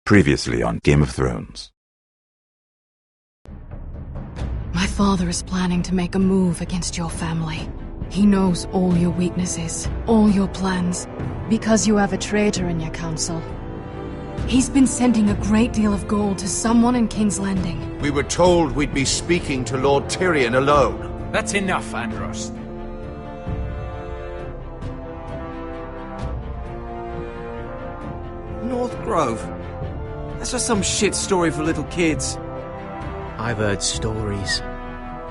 Previously on Game of Thrones. My father is planning to make a move against your family. He knows all your weaknesses, all your plans, because you have a traitor in your council. He's been sending a great deal of gold to someone in King's Landing. We were told we'd be speaking to Lord Tyrion alone. That's enough, Andros. North Grove? That's just some shit story for little kids. I've heard stories.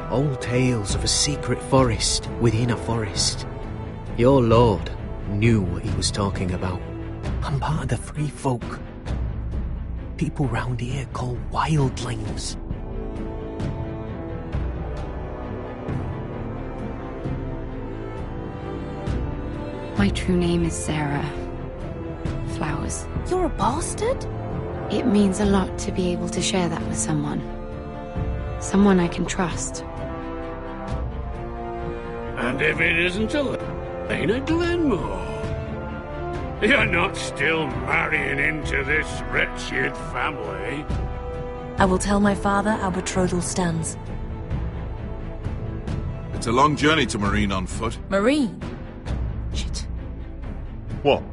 Old tales of a secret forest within a forest. Your lord knew what he was talking about. I'm part of the free folk. People round here call wildlings. My true name is Sarah Flowers. You're a bastard? It means a lot to be able to share that with someone. Someone I can trust. And if it isn't Elena Glenmore, you're not still marrying into this wretched family. I will tell my father our betrothal stands. It's a long journey to Marine on foot. Marine? Shit. What?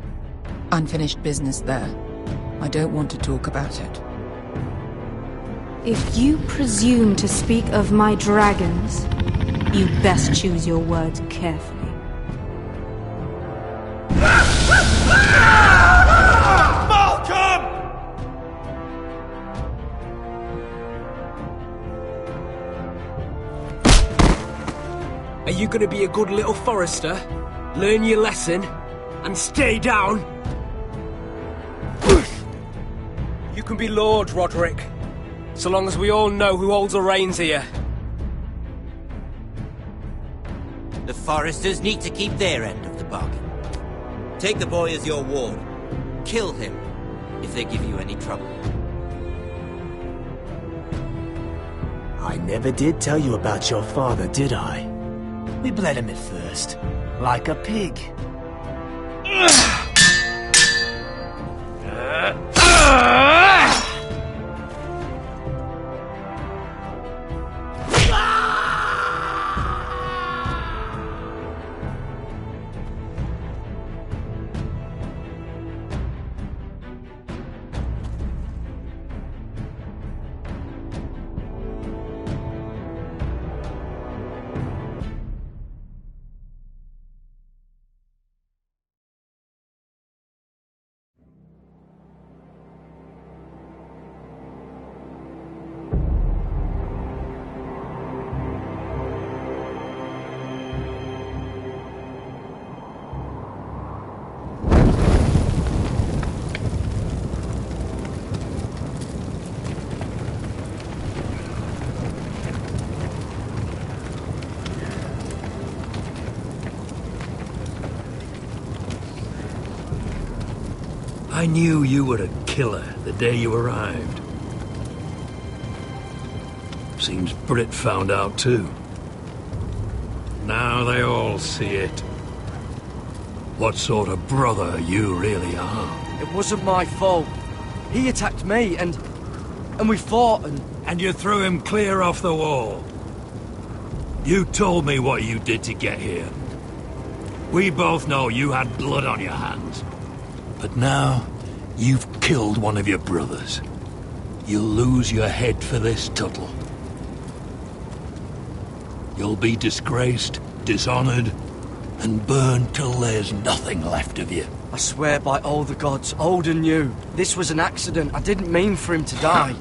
Unfinished business there. I don't want to talk about it. If you presume to speak of my dragons, you best choose your words carefully. Malcolm! Are you gonna be a good little forester? Learn your lesson? And stay down? You can be Lord, Roderick. So long as we all know who holds the reins here. The Foresters need to keep their end of the bargain. Take the boy as your ward. Kill him if they give you any trouble. I never did tell you about your father, did I? We bled him at first, like a pig. I knew you were a killer the day you arrived. Seems Brit found out too. Now they all see it. What sort of brother you really are. It wasn't my fault. He attacked me and we fought and... And you threw him clear off the wall. You told me what you did to get here. We both know you had blood on your hands. But now, you've killed one of your brothers. You'll lose your head for this, Tuttle. You'll be disgraced, dishonored, and burned till there's nothing left of you. I swear by all the gods, old and new, this was an accident. I didn't mean for him to die.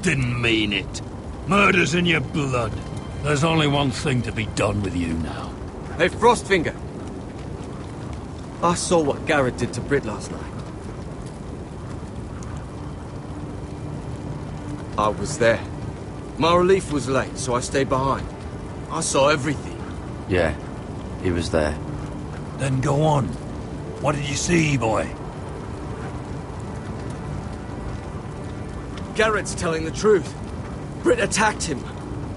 Didn't mean it. Murder's in your blood. There's only one thing to be done with you now. Hey, Frostfinger. I saw what Garrett did to Brit last night. I was there. My relief was late, so I stayed behind. I saw everything. Yeah, he was there. Then go on. What did you see, boy? Garrett's telling the truth. Brit attacked him.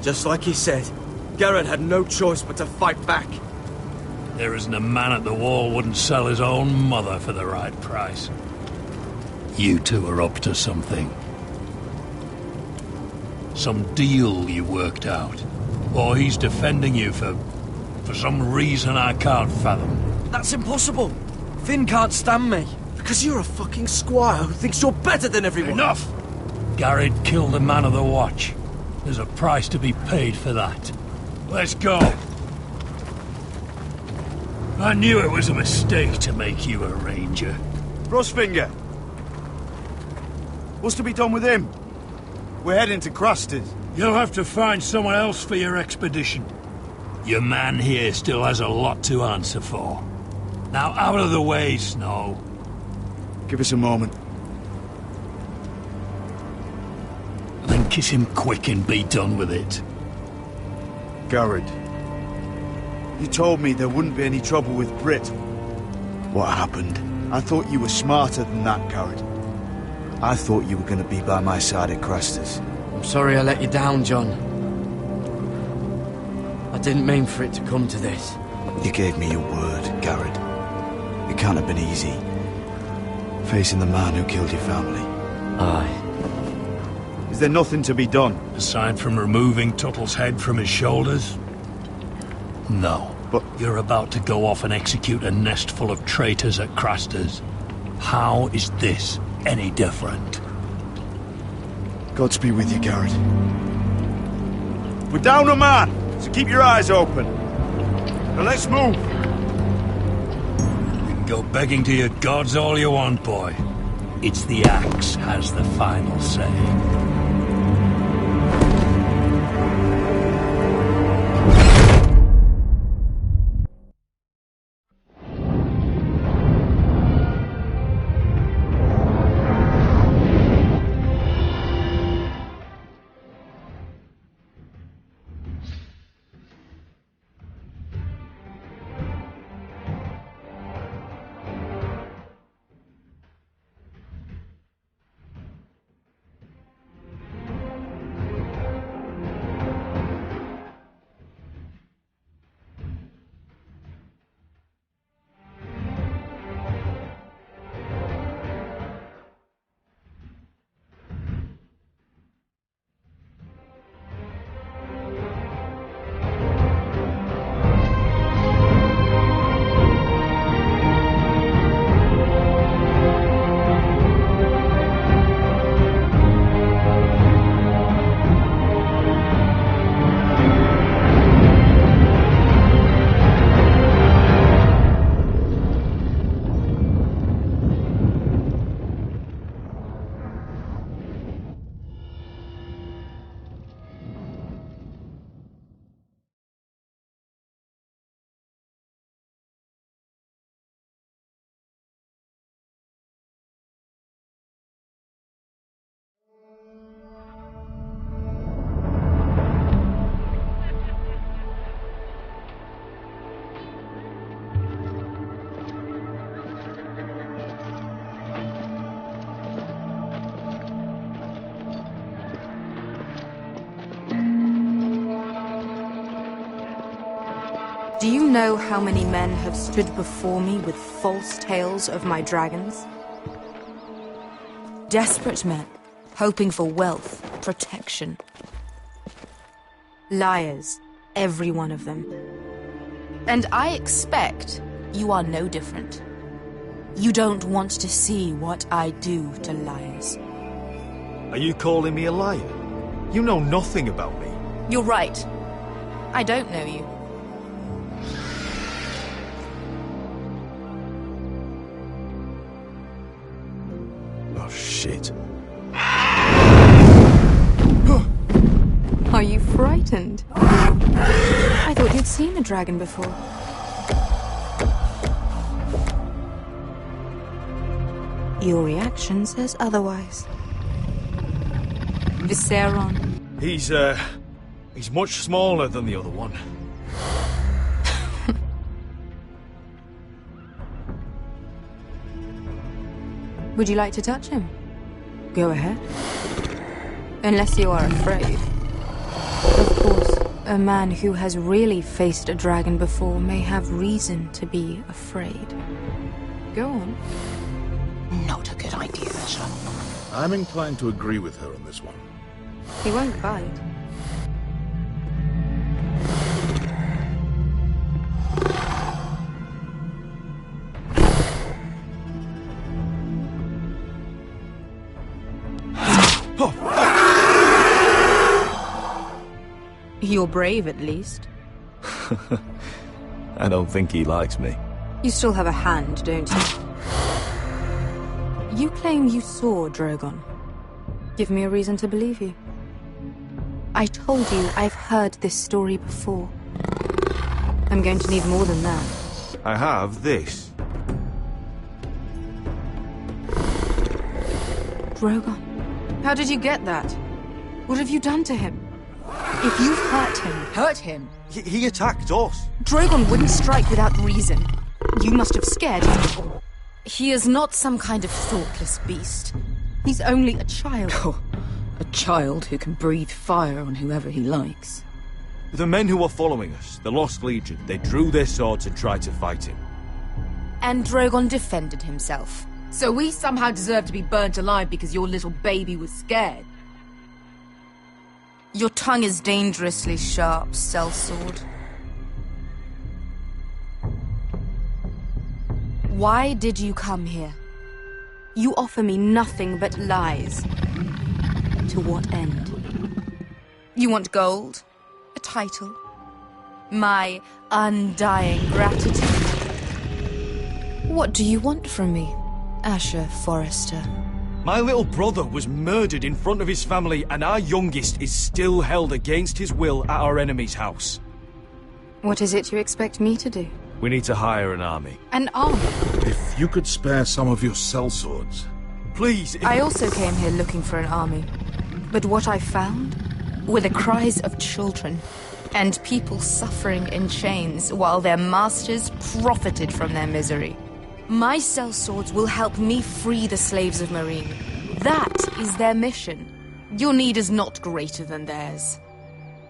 Just like he said. Garrett had no choice but to fight back. There isn't a man at the wall wouldn't sell his own mother for the right price. You two are up to something. Some deal you worked out. Or he's defending you for some reason I can't fathom. That's impossible. Finn can't stand me. Because you're a fucking squire who thinks you're better than everyone. Enough! Garrett killed a man of the watch. There's a price to be paid for that. Let's go. I knew it was a mistake to make you a ranger. Frostfinger! What's to be done with him? We're heading to Craster's. You'll have to find someone else for your expedition. Your man here still has a lot to answer for. Now out of the way, Snow. Give us a moment. Then kiss him quick and be done with it. Garrett, you told me there wouldn't be any trouble with Brit. What happened? I thought you were smarter than that, Garrett. I thought you were going to be by my side at Craster's. I'm sorry I let you down, John. I didn't mean for it to come to this. You gave me your word, Garrett. It can't have been easy. Facing the man who killed your family. Aye. Is there nothing to be done? Aside from removing Tuttle's head from his shoulders? No. But you're about to go off and execute a nest full of traitors at Craster's. How is this any different? Godspeed with you, Garrett. We're down a man, so keep your eyes open. Now let's move. You can go begging to your gods all you want, boy. It's the axe has the final say. Do you know how many men have stood before me with false tales of my dragons? Desperate men, hoping for wealth, protection. Liars, every one of them. And I expect you are no different. You don't want to see what I do to liars. Are you calling me a liar? You know nothing about me. You're right. I don't know you. Oh, shit. Are you frightened? I thought you'd seen a dragon before. Your reaction says otherwise. Visceron. He's much smaller than the other one. Would you like to touch him? Go ahead. Unless you are afraid. Of course, a man who has really faced a dragon before may have reason to be afraid. Go on. Not a good idea, Asher. I'm inclined to agree with her on this one. He won't bite. You're brave, at least. I don't think he likes me. You still have a hand, don't you? You claim you saw Drogon. Give me a reason to believe you. I told you I've heard this story before. I'm going to need more than that. I have this. Drogon. How did you get that? What have you done to him? If you've hurt him... Hurt him? He attacked us. Drogon wouldn't strike without reason. You must have scared him. He is not some kind of thoughtless beast. He's only a child. Oh, a child who can breathe fire on whoever he likes. The men who were following us, the Lost Legion, they drew their swords and tried to fight him. And Drogon defended himself. So we somehow deserve to be burnt alive because your little baby was scared? Your tongue is dangerously sharp, sellsword. Why did you come here? You offer me nothing but lies. To what end? You want gold? A title? My undying gratitude? What do you want from me, Asher Forrester? My little brother was murdered in front of his family, and our youngest is still held against his will at our enemy's house. What is it you expect me to do? We need to hire an army. An army? If you could spare some of your sellswords. Please, I also came here looking for an army. But what I found were the cries of children and people suffering in chains while their masters profited from their misery. My sellswords will help me free the slaves of Meereen. That is their mission. Your need is not greater than theirs.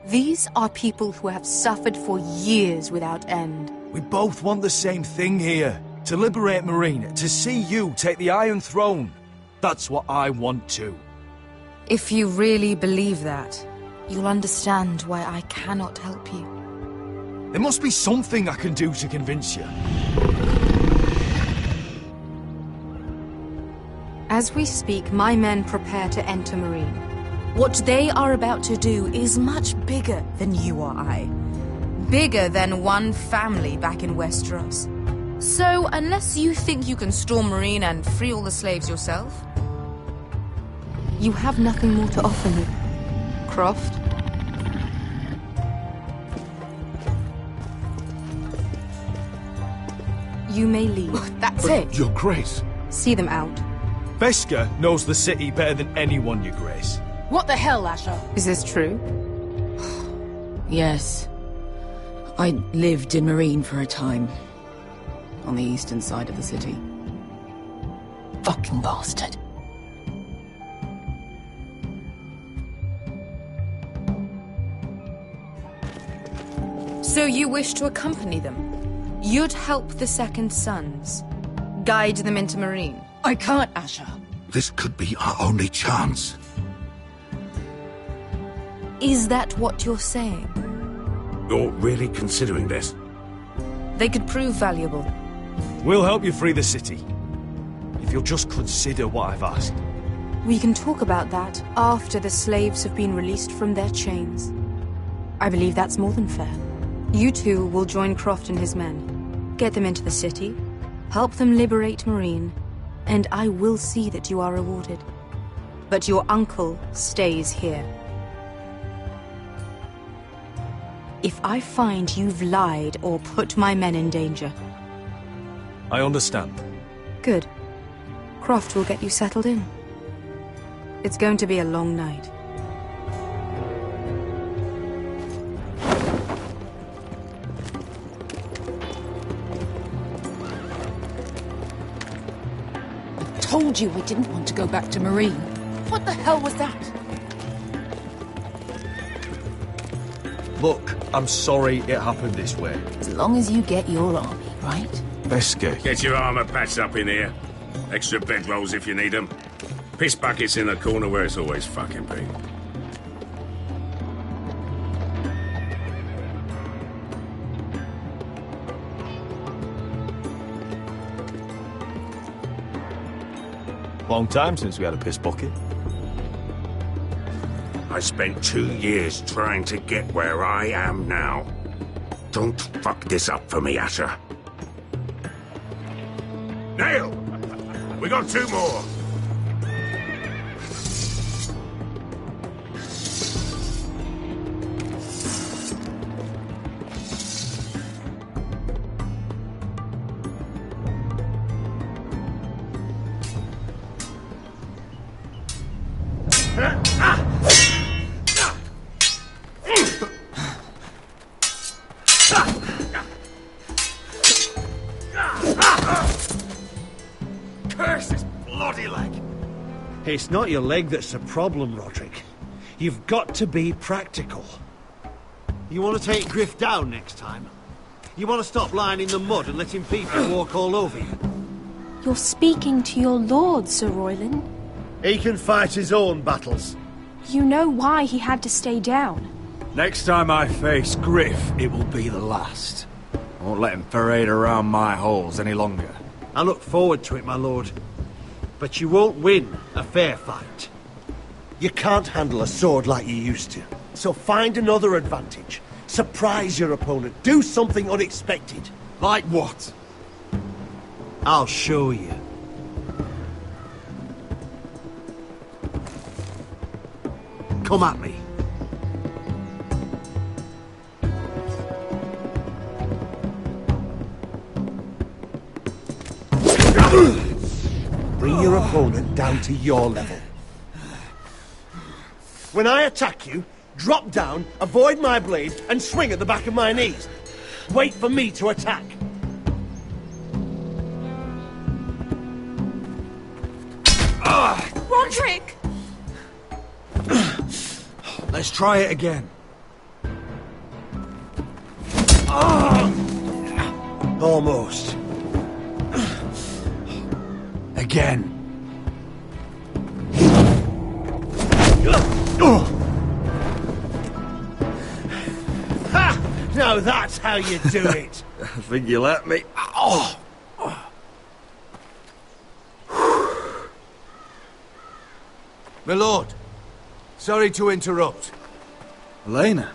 These are people who have suffered for years without end. We both want the same thing here. To liberate Meereen, to see you take the Iron Throne. That's what I want too. If you really believe that, you'll understand why I cannot help you. There must be something I can do to convince you. As we speak, my men prepare to enter Meereen. What they are about to do is much bigger than you or I. Bigger than one family back in Westeros. So, unless you think you can storm Meereen and free all the slaves yourself, you have nothing more to offer me, Croft. You may leave. That's it. Your Grace. See them out. Beskha knows the city better than anyone, Your Grace. What the hell, Asher? Is this true? Yes. I lived in Meereen for a time. On the eastern side of the city. Fucking bastard. So you wish to accompany them? You'd help the Second Sons? Guide them into Meereen? I can't, Asher. This could be our only chance. Is that what you're saying? You're really considering this? They could prove valuable. We'll help you free the city. If you'll just consider what I've asked. We can talk about that after the slaves have been released from their chains. I believe that's more than fair. You two will join Croft and his men. Get them into the city, help them liberate Meereen, and I will see that you are rewarded. But your uncle stays here. If I find you've lied or put my men in danger... I understand. Good. Croft will get you settled in. It's going to be a long night. Told you I didn't want to go back to Meereen. What the hell was that? Look, I'm sorry it happened this way. As long as you get your army, right? Beskha. Get your armor patched up in here. Extra bedrolls if you need them. piss bucket's in the corner where it's always fucking been. Long time since we had a piss bucket. I spent 2 years trying to get where I am now. Don't fuck this up for me, Asher. Nail! We got 2 more! Curse this bloody leg! It's not your leg that's the problem, Roderick. You've got to be practical. You want to take Griff down next time? You want to stop lying in the mud and letting people walk all over you? You're speaking to your lord, Sir Royland. He can fight his own battles. You know why he had to stay down. Next time I face Griff, it will be the last. I won't let him parade around my halls any longer. I look forward to it, my lord. But you won't win a fair fight. You can't handle a sword like you used to. So find another advantage. Surprise your opponent. Do something unexpected. Like what? I'll show you. Come at me. Bring your opponent down to your level. When I attack you, drop down, avoid my blade, and swing at the back of my knees. Wait for me to attack. Roderick! Let's try it again. Almost. Again. Ha! Now that's how you do it. I think you let me. Oh! My lord, sorry to interrupt. Elena?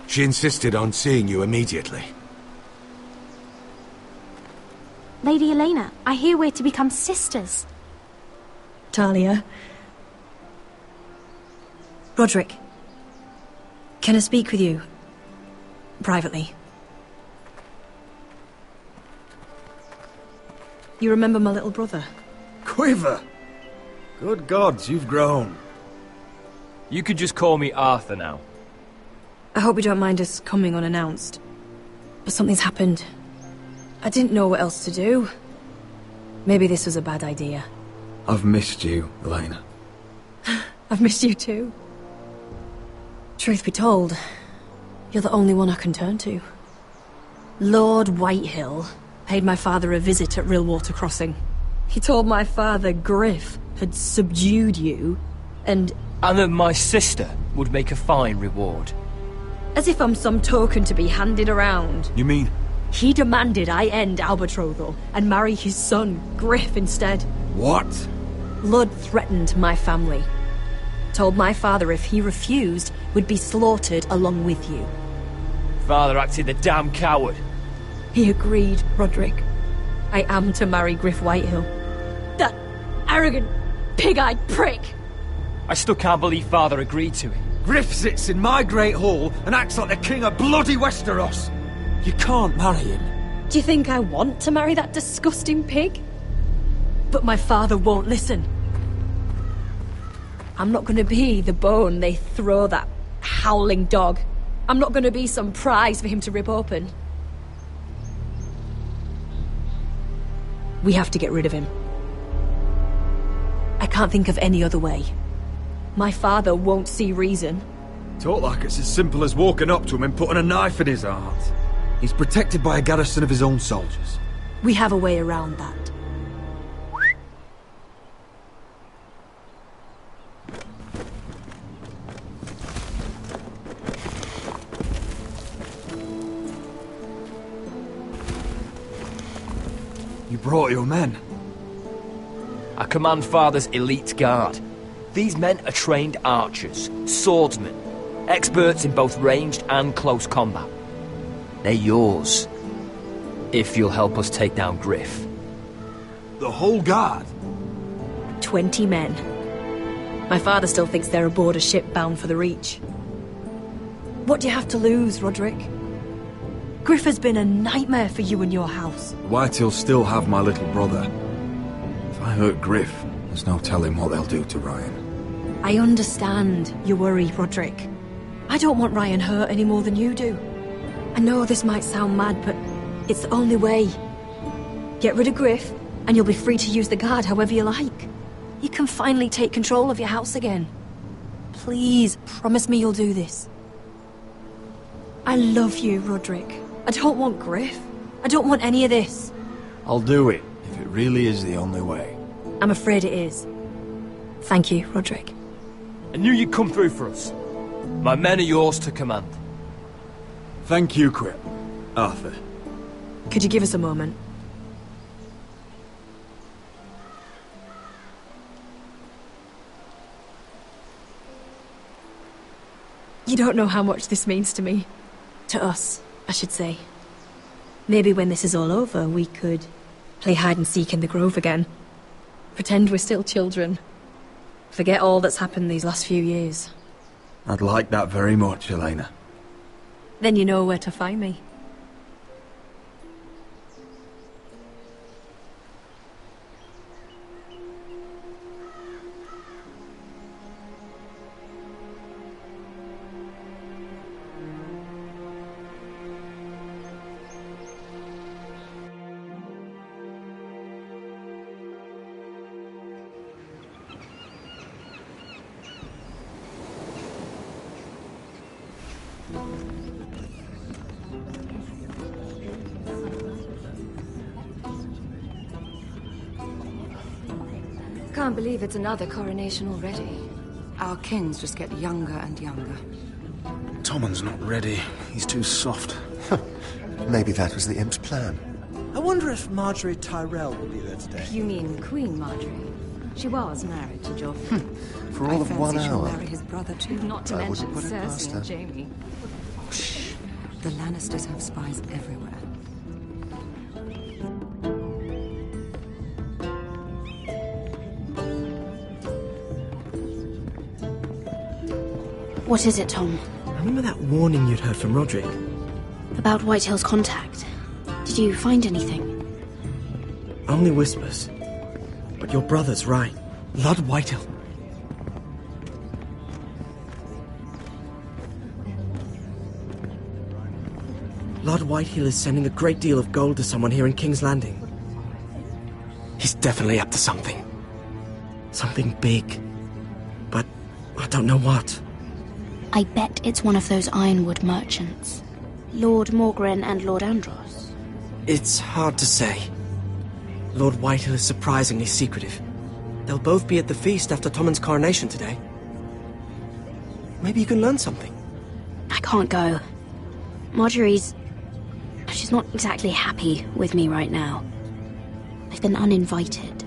She insisted on seeing you immediately. Lady Elena, I hear we're to become sisters. Talia. Roderick. Can I speak with you? Privately. You remember my little brother? Quiver! Good gods, you've grown. You could just call me Arthur now. I hope you don't mind us coming unannounced. But something's happened. I didn't know what else to do. Maybe this was a bad idea. I've missed you, Elena. I've missed you too. Truth be told, you're the only one I can turn to. Lord Whitehill paid my father a visit at Rillwater Crossing. He told my father Griff had subdued you, and that my sister would make a fine reward. As if I'm some token to be handed around. You mean? He demanded I end our betrothal and marry his son, Griff, instead. What? Lud threatened my family. Told my father if he refused, would be slaughtered along with you. Father acted the damn coward. He agreed, Roderick. I am to marry Griff Whitehill. That arrogant, pig-eyed prick! I still can't believe Father agreed to it. Griff sits in my great hall and acts like the king of bloody Westeros. You can't marry him. Do you think I want to marry that disgusting pig? But my father won't listen. I'm not going to be the bone they throw that howling dog. I'm not going to be some prize for him to rip open. We have to get rid of him. I can't think of any other way. My father won't see reason. Talk like it's as simple as walking up to him and putting a knife in his heart. He's protected by a garrison of his own soldiers. We have a way around that. You brought your men. I command Father's elite guard. These men are trained archers, swordsmen, experts in both ranged and close combat. They're yours, if you'll help us take down Griff. The whole guard? 20 men. My father still thinks they're aboard a ship bound for the Reach. What do you have to lose, Roderick? Griff has been a nightmare for you and your house. Whitehill still have my little brother. If I hurt Griff, there's no telling what they'll do to Ryan. I understand your worry, Roderick. I don't want Ryan hurt any more than you do. I know this might sound mad, but it's the only way. Get rid of Griff, and you'll be free to use the guard however you like. You can finally take control of your house again. Please, promise me you'll do this. I love you, Roderick. I don't want Griff. I don't want any of this. I'll do it, if it really is the only way. I'm afraid it is. Thank you, Roderick. I knew you'd come through for us. My men are yours to command. Thank you, Quip. Arthur. Could you give us a moment? You don't know how much this means to me. To us, I should say. Maybe when this is all over, we could play hide and seek in the grove again. Pretend we're still children. Forget all that's happened these last few years. I'd like that very much, Elena. Then you know where to find me. Can't believe it's another coronation already. Our kings just get younger and younger. Tommen's not ready. He's too soft. Maybe that was the imp's plan. I wonder if Marjorie Tyrell will be there today. You mean Queen Marjorie? She was married to Joffrey. For all of 1 she'll hour. marry his brother too, not to I mention wouldn't put it past Cersei her. and Jaime. Shh. The Lannisters have spies everywhere. What is it, Tom? Remember that warning you'd heard from Roderick? About Whitehill's contact. Did you find anything? Only whispers. But your brother's right. Lord Whitehill. Lord Whitehill is sending a great deal of gold to someone here in King's Landing. He's definitely up to something. Something big. But I don't know what. I bet it's one of those ironwood merchants. Lord Morgren and Lord Andros. It's hard to say. Lord Whitehill is surprisingly secretive. They'll both be at the feast after Tommen's coronation today. Maybe you can learn something. I can't go. She's not exactly happy with me right now. I've been uninvited.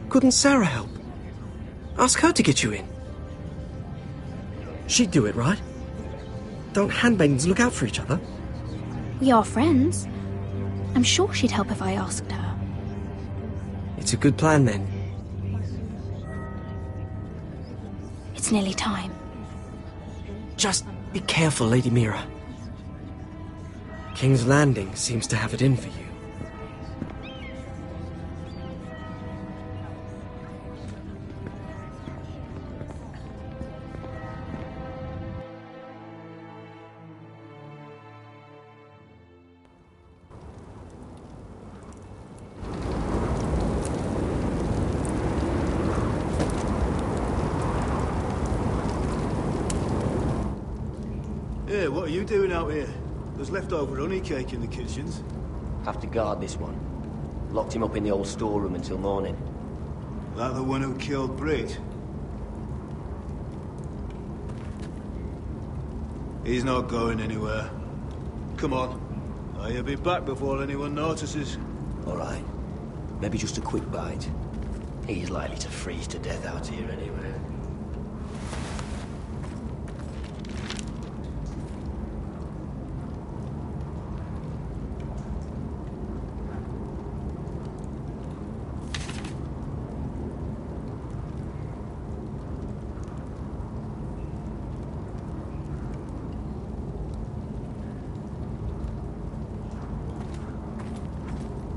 Couldn't Sarah help? Ask her to get you in. She'd do it, right? Don't handmaidens look out for each other? We are friends. I'm sure she'd help if I asked her. It's a good plan, then. It's nearly time. Just be careful, Lady Mira. King's Landing seems to have it in for you. Hey, what are you doing out here? There's leftover honey cake in the kitchens. Have to guard this one. Locked him up in the old storeroom until morning. That the one who killed Brit? He's not going anywhere. Come on. I'll be back before anyone notices. All right. Maybe just a quick bite. He's likely to freeze to death out here anyway.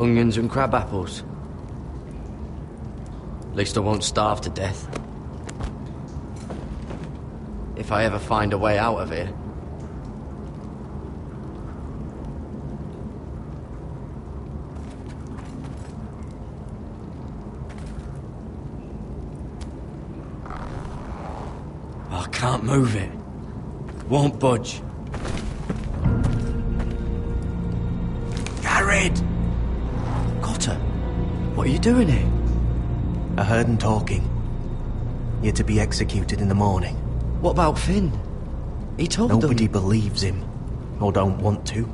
Onions and crab apples. At least I won't starve to death. If I ever find a way out of here. I can't move it. Won't budge. Garrett! Cotter, what are you doing here? I heard him talking. You're to be executed in the morning. What about Finn? He told them... Nobody believes him. Or don't want to.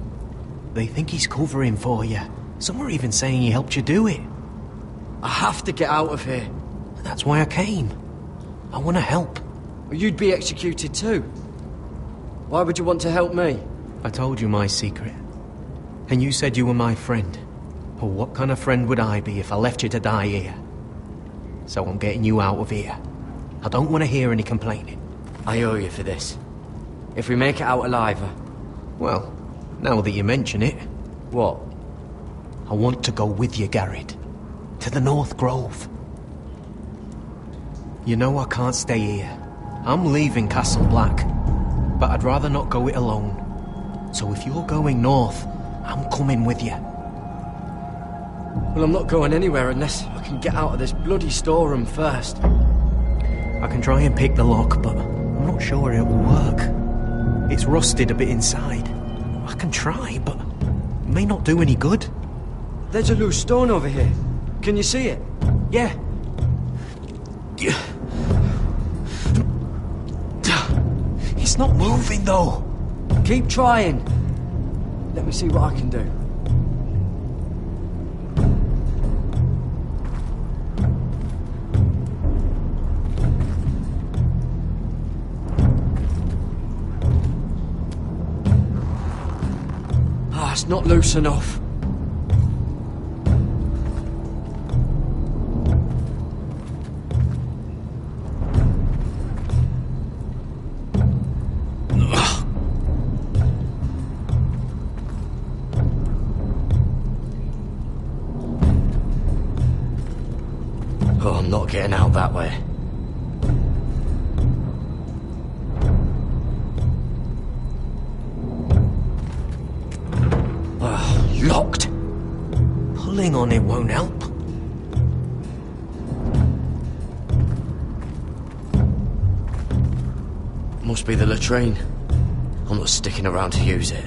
They think he's covering for you. Some are even saying he helped you do it. I have to get out of here. That's why I came. I want to help. You'd be executed too. Why would you want to help me? I told you my secret. And you said you were my friend. Well, what kind of friend would I be if I left you to die here? So I'm getting you out of here. I don't want to hear any complaining. I owe you for this. If we make it out alive... Well, now that you mention it... What? I want to go with you, Garrett. To the North Grove. You know I can't stay here. I'm leaving Castle Black. But I'd rather not go it alone. So if you're going north, I'm coming with you. Well, I'm not going anywhere unless I can get out of this bloody storeroom first. I can try and pick the lock, but I'm not sure it will work. It's rusted a bit inside. I can try, but it may not do any good. There's a loose stone over here. Can you see it? Yeah. It's not moving, though. Keep trying. Let me see what I can do. It's not loose enough. Oh, I'm not getting out that way. Locked. Pulling on it won't help. Must be the latrine. I'm not sticking around to use it.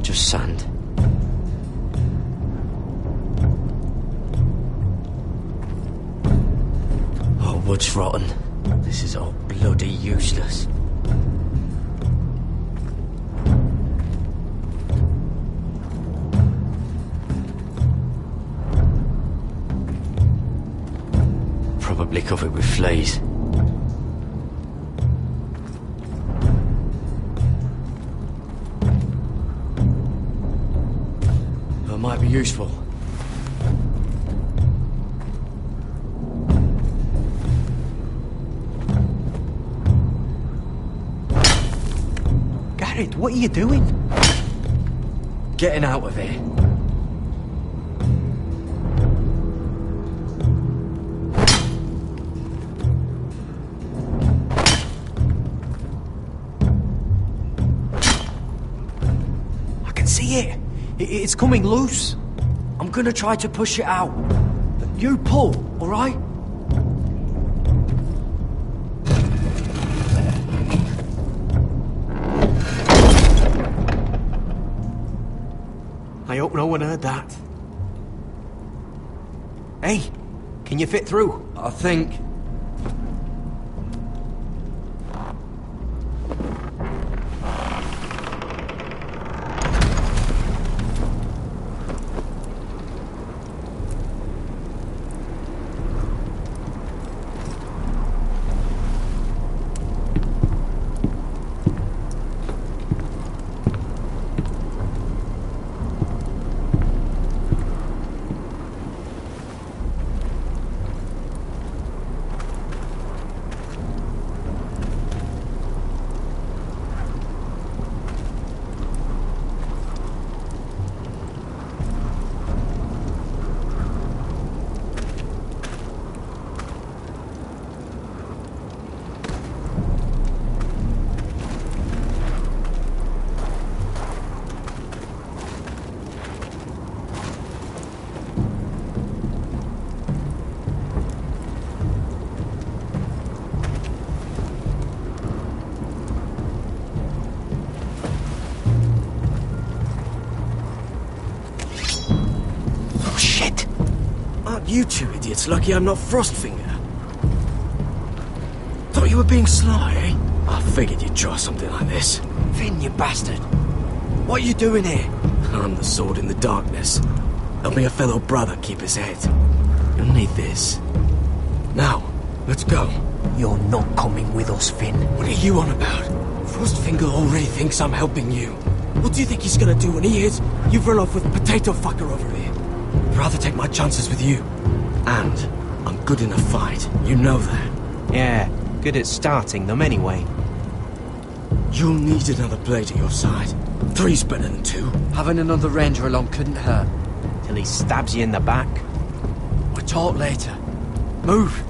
Just sand. Oh, wood's rotten. This is all bloody useless. Probably covered with fleas. That might be useful. Garrett, what are you doing? Getting out of here. See it? It's coming loose. I'm gonna try to push it out. You pull, all right? I hope no one heard that. Hey, can you fit through? I think... You two idiots lucky I'm not Frostfinger. Thought you were being sly, eh? I figured you'd try something like this. Finn, you bastard! What are you doing here? I'm the sword in the darkness. Helping a fellow brother keep his head. You'll need this. Now, let's go. You're not coming with us, Finn. What are you on about? Frostfinger already thinks I'm helping you. What do you think he's gonna do when he hears you've run off with Potato Fucker over here? I'd rather take my chances with you. And I'm good in a fight. You know that. Yeah, good at starting them anyway. You'll need another blade at your side. 3's better than 2. Having another ranger along couldn't hurt. Till he stabs you in the back. We'll talk later. Move!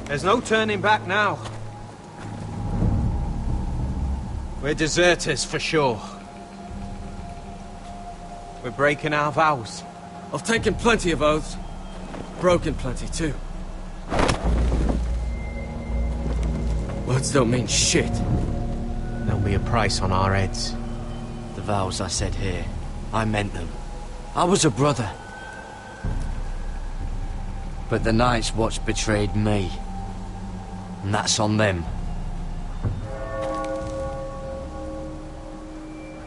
There's no turning back now. We're deserters for sure. We're breaking our vows. I've taken plenty of oaths. Broken plenty too. Words don't mean shit. There'll be a price on our heads. The vows I said here, I meant them. I was a brother. But the Night's Watch betrayed me. And that's on them.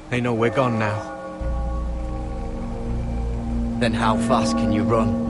They know we're gone now. Then how fast can you run?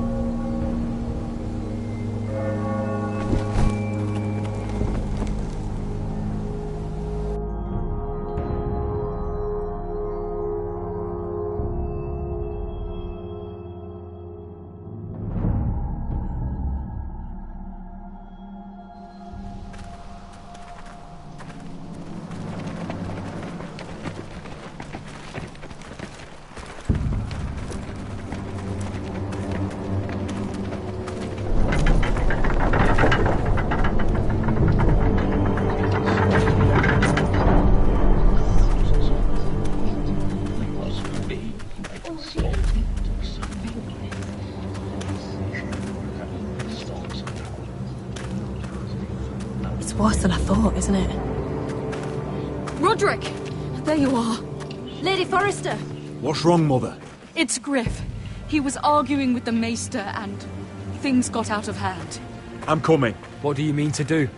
Worse than I thought, isn't it? Roderick! There you are. Lady Forrester! What's wrong, Mother? It's Griff. He was arguing with the Maester and things got out of hand. I'm coming. What do you mean to do?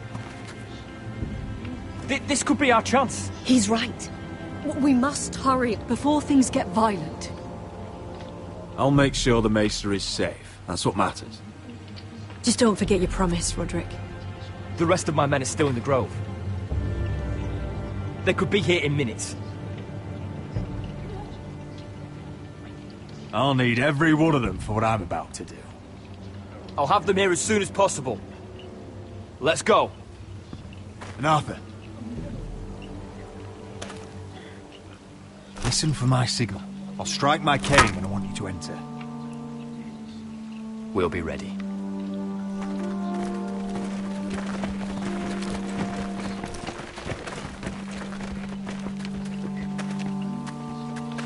This could be our chance. He's right. We must hurry before things get violent. I'll make sure the Maester is safe. That's what matters. Just don't forget your promise, Roderick. The rest of my men are still in the grove. They could be here in minutes. I'll need every one of them for what I'm about to do. I'll have them here as soon as possible. Let's go. And Arthur. Listen for my signal. I'll strike my cane when I want you to enter. We'll be ready.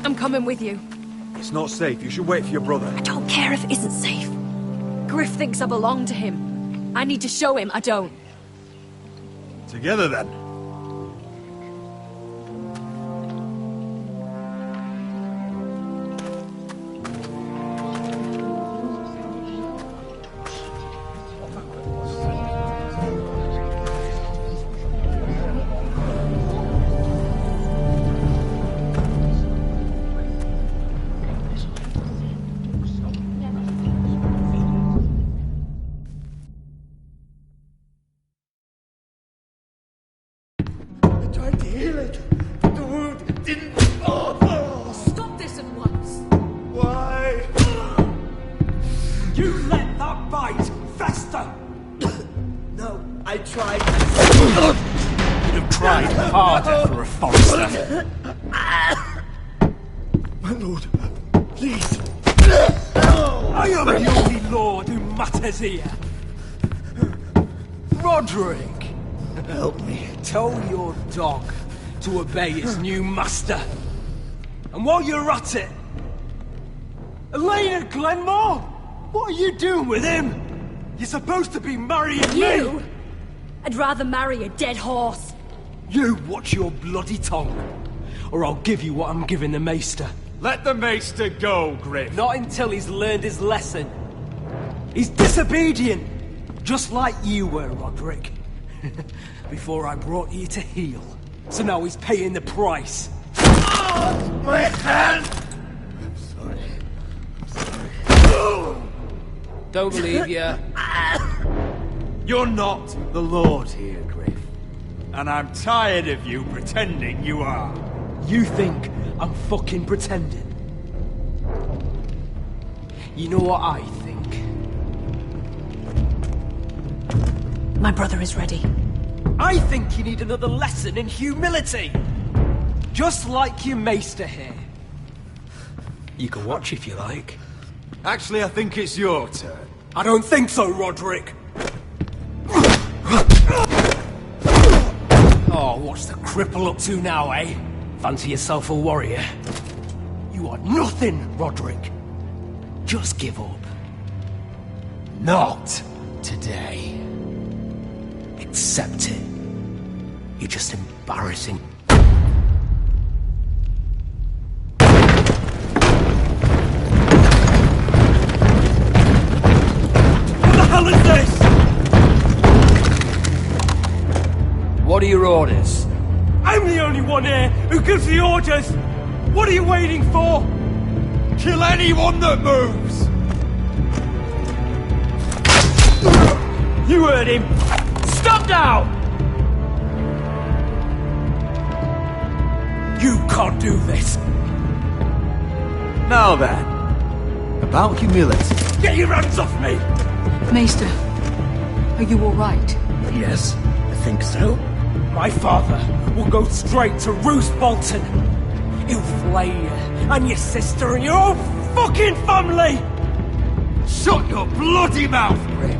I'm coming with you. It's not safe. You should wait for your brother. I don't care if it isn't safe. Griff thinks I belong to him. I need to show him I don't. Together, then. My lord, please. I am the only lord who matters here. Roderick, help me. Tell your dog to obey his new master. And while you're at it, Elena Glenmore, what are you doing with him? You're supposed to be marrying me. I'd rather marry a dead horse. You watch your bloody tongue, or I'll give you what I'm giving the Maester. Let the Maester go, Griff. Not until he's learned his lesson. He's disobedient, just like you were, Roderick. Before I brought you to heel. So now he's paying the price. Oh, my hand! Don't believe you. You're not the Lord here, Griff. And I'm tired of you pretending you are. You think I'm fucking pretending? You know what I think? My brother is ready. I think you need another lesson in humility. Just like your Maester here. You can watch if you like. Actually, I think it's your turn. I don't think so, Roderick. Oh, what's the cripple up to now, eh? Fancy yourself a warrior? You are nothing, Roderick. Just give up. Not today. Accept it. You're just embarrassing. What is this? What are your orders? I'm the only one here who gives the orders! What are you waiting for? Kill anyone that moves! You heard him! Stop now! You can't do this! Now then, about humility. Get your hands off me! Maester, are you all right? Yes, I think so. My father will go straight to Roose Bolton. He'll flay you, and your sister, and your whole fucking family! Shut your bloody mouth, Griff!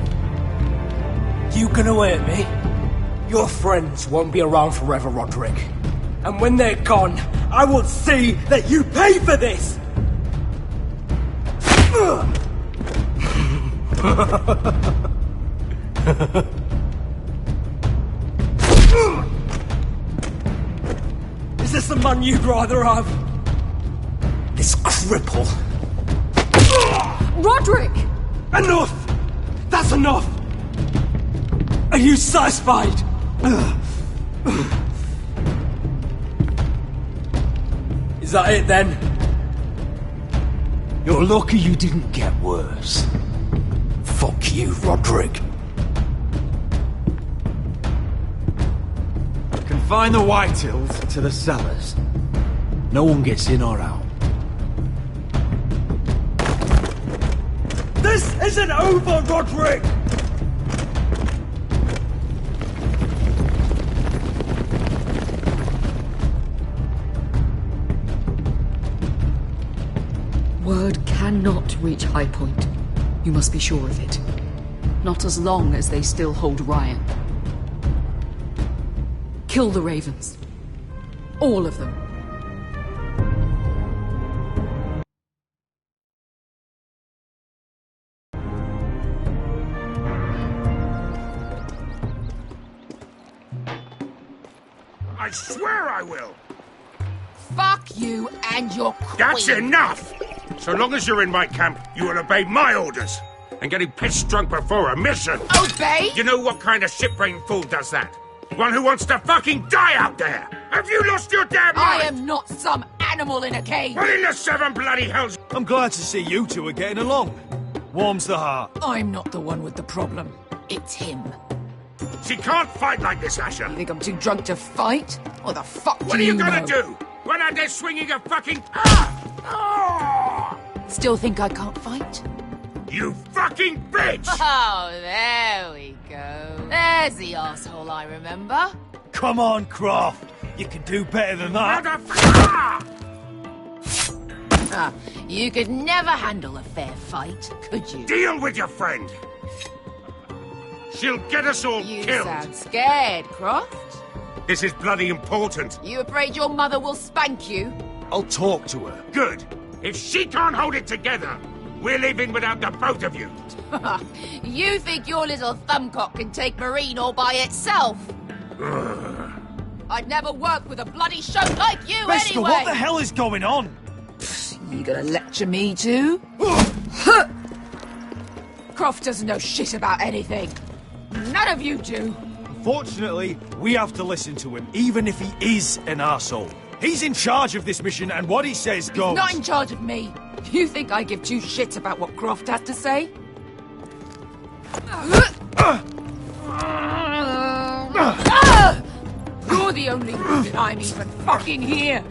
You gonna hurt me? Your friends won't be around forever, Roderick. And when they're gone, I will see that you pay for this! Is this the man you'd rather have? This cripple. Roderick! Enough! That's enough! Are you satisfied? Is that it then? You're lucky you didn't get worse. Fuck you, Roderick. Confine the Whitehills to the cellars. No one gets in or out. This isn't over, Roderick! Word cannot reach High Point. You must be sure of it. Not as long as they still hold Ryan. Kill the Ravens. All of them. I swear I will! Fuck you and your queen. That's enough! So long as you're in my camp, you will obey my orders. And getting pissed drunk before a mission. Obey? You know what kind of ship-brain fool does that? One who wants to fucking die out there! Have you lost your damn mind? I am not some animal in a cage. What in the seven bloody hells? I'm glad to see you two are getting along. Warms the heart. I'm not the one with the problem. It's him. She can't fight like this, Asher. You think I'm too drunk to fight? Or the fuck What do are you know? gonna do? When out there swinging a fucking... Still think I can't fight? You fucking bitch! Oh, there we go. There's the asshole I remember. Come on, Croft. You can do better than that. You could never handle a fair fight, could you? Deal with your friend! She'll get us all You killed! sound scared, Croft. This is bloody important. You afraid your mother will spank you? I'll talk to her. Good. If she can't hold it together, we're leaving without the both of you. You think your little thumbcock can take Marine all by itself? I'd never work with a bloody show like you Beskha, anyway! what the hell is going on? You gonna lecture me too? Croft doesn't know shit about anything. None of you do. Fortunately, we have to listen to him, even if he is an arsehole. He's in charge of this mission, and what he says goes. He's not in charge of me. You think I give two shits about what Croft has to say? You're the only reason I'm even fucking here.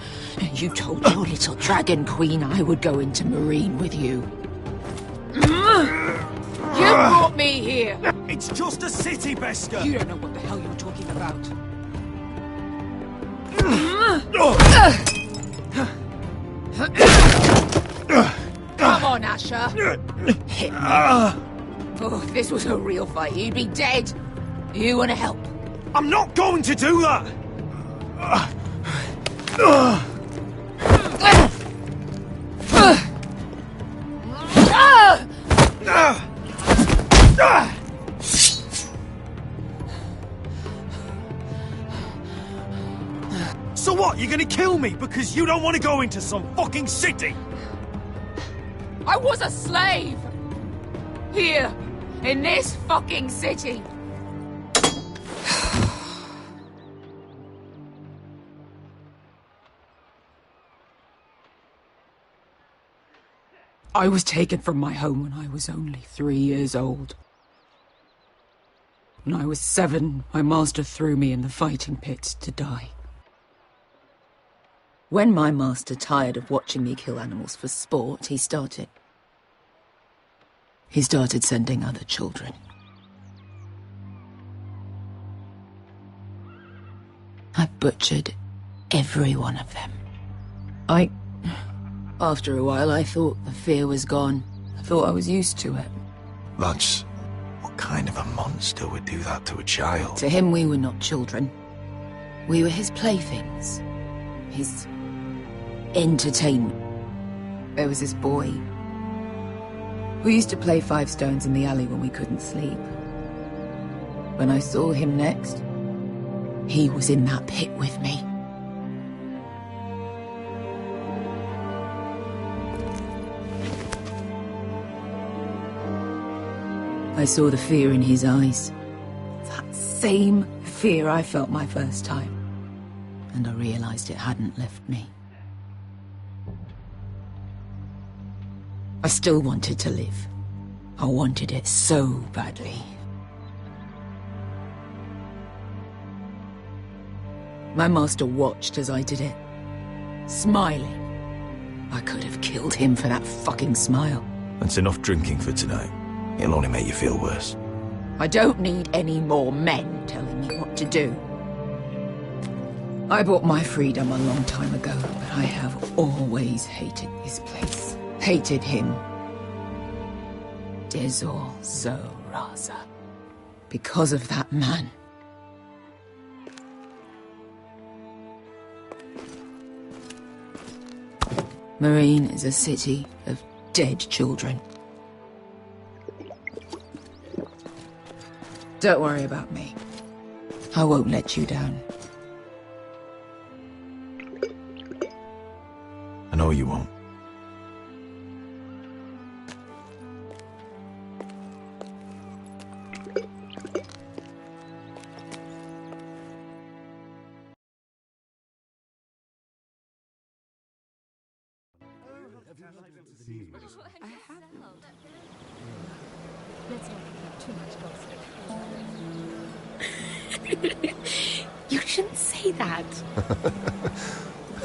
You told your little dragon queen I would go into Marine with you. You brought me here. It's just a city, Beskha. You don't know what the hell you're talking about. Come on, Asher. Hit me. Oh, if this was a real fight, you'd be dead. You want to help? I'm not going to do that! So what, you're gonna kill me because you don't want to go into some fucking city? I was a slave! Here, in this fucking city. I was taken from my home when I was only 3 years old. When I was 7, my master threw me in the fighting pits to die. When my master tired of watching me kill animals for sport, he started sending other children. I butchered every one of them. After a while, I thought the fear was gone. I thought I was used to it. That's... what kind of a monster would do that to a child? To him, we were not children. We were his playthings. His entertainment. There was this boy who used to play 5 stones in the alley when we couldn't sleep. When I saw him next, he was in that pit with me. I saw the fear in his eyes. That same fear I felt my first time. And I realized it hadn't left me. I still wanted to live. I wanted it so badly. My master watched as I did it, smiling. I could have killed him for that fucking smile. That's enough drinking for tonight. It'll only make you feel worse. I don't need any more men telling me what to do. I bought my freedom a long time ago, but I have always hated this place. Hated him. Dezor Zoraza. Because of that man. Marine is a city of dead children. Don't worry about me. I won't let you down. I know you won't. You shouldn't say that.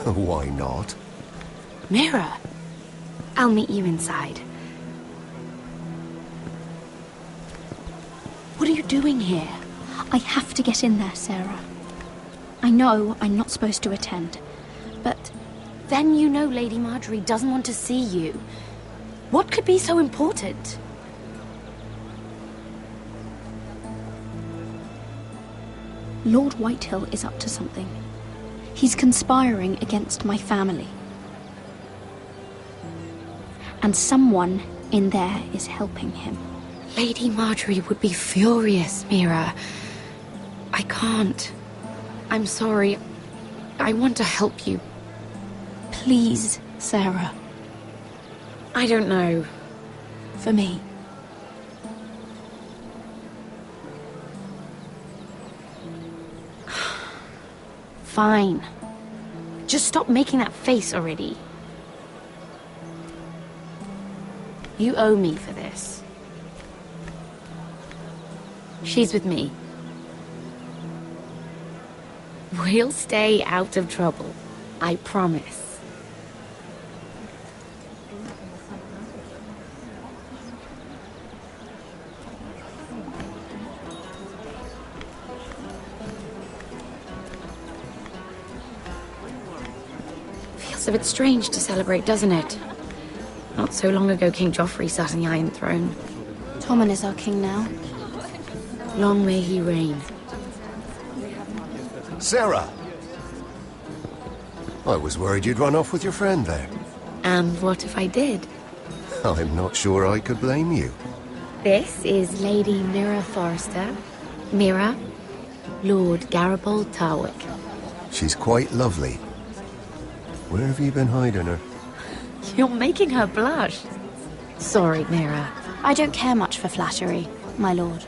Why not? Mira, I'll meet you inside. What are you doing here? I have to get in there, Sarah. I know I'm not supposed to attend, but Then you know Lady Marjorie doesn't want to see you. What could be so important? Lord Whitehill is up to something. He's conspiring against my family. And someone in there is helping him. Lady Marjorie would be furious, Mira. I can't. I'm sorry. I want to help you. Please, Sarah. I don't know. For me. Fine. Just stop making that face already. You owe me for this. She's with me. We'll stay out of trouble. I promise. Feels a bit strange to celebrate, doesn't it? Not so long ago, King Joffrey sat on the Iron Throne. Tommen is our king now. Long may he reign. Sarah! I was worried you'd run off with your friend there. And what if I did? I'm not sure I could blame you. This is Lady Mira Forrester. Mira, Lord Garibald Tarwick. She's quite lovely. Where have you been hiding her? You're making her blush. Sorry, Mira. I don't care much for flattery, my lord.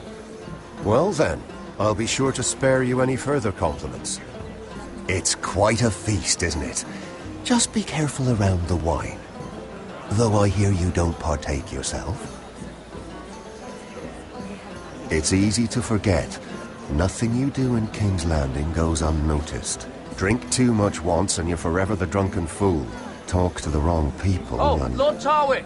Well then, I'll be sure to spare you any further compliments. It's quite a feast, isn't it? Just be careful around the wine. Though I hear you don't partake yourself. It's easy to forget. Nothing you do in King's Landing goes unnoticed. Drink too much once and you're forever the drunken fool. Talk to the wrong people and... Lord Tarwick!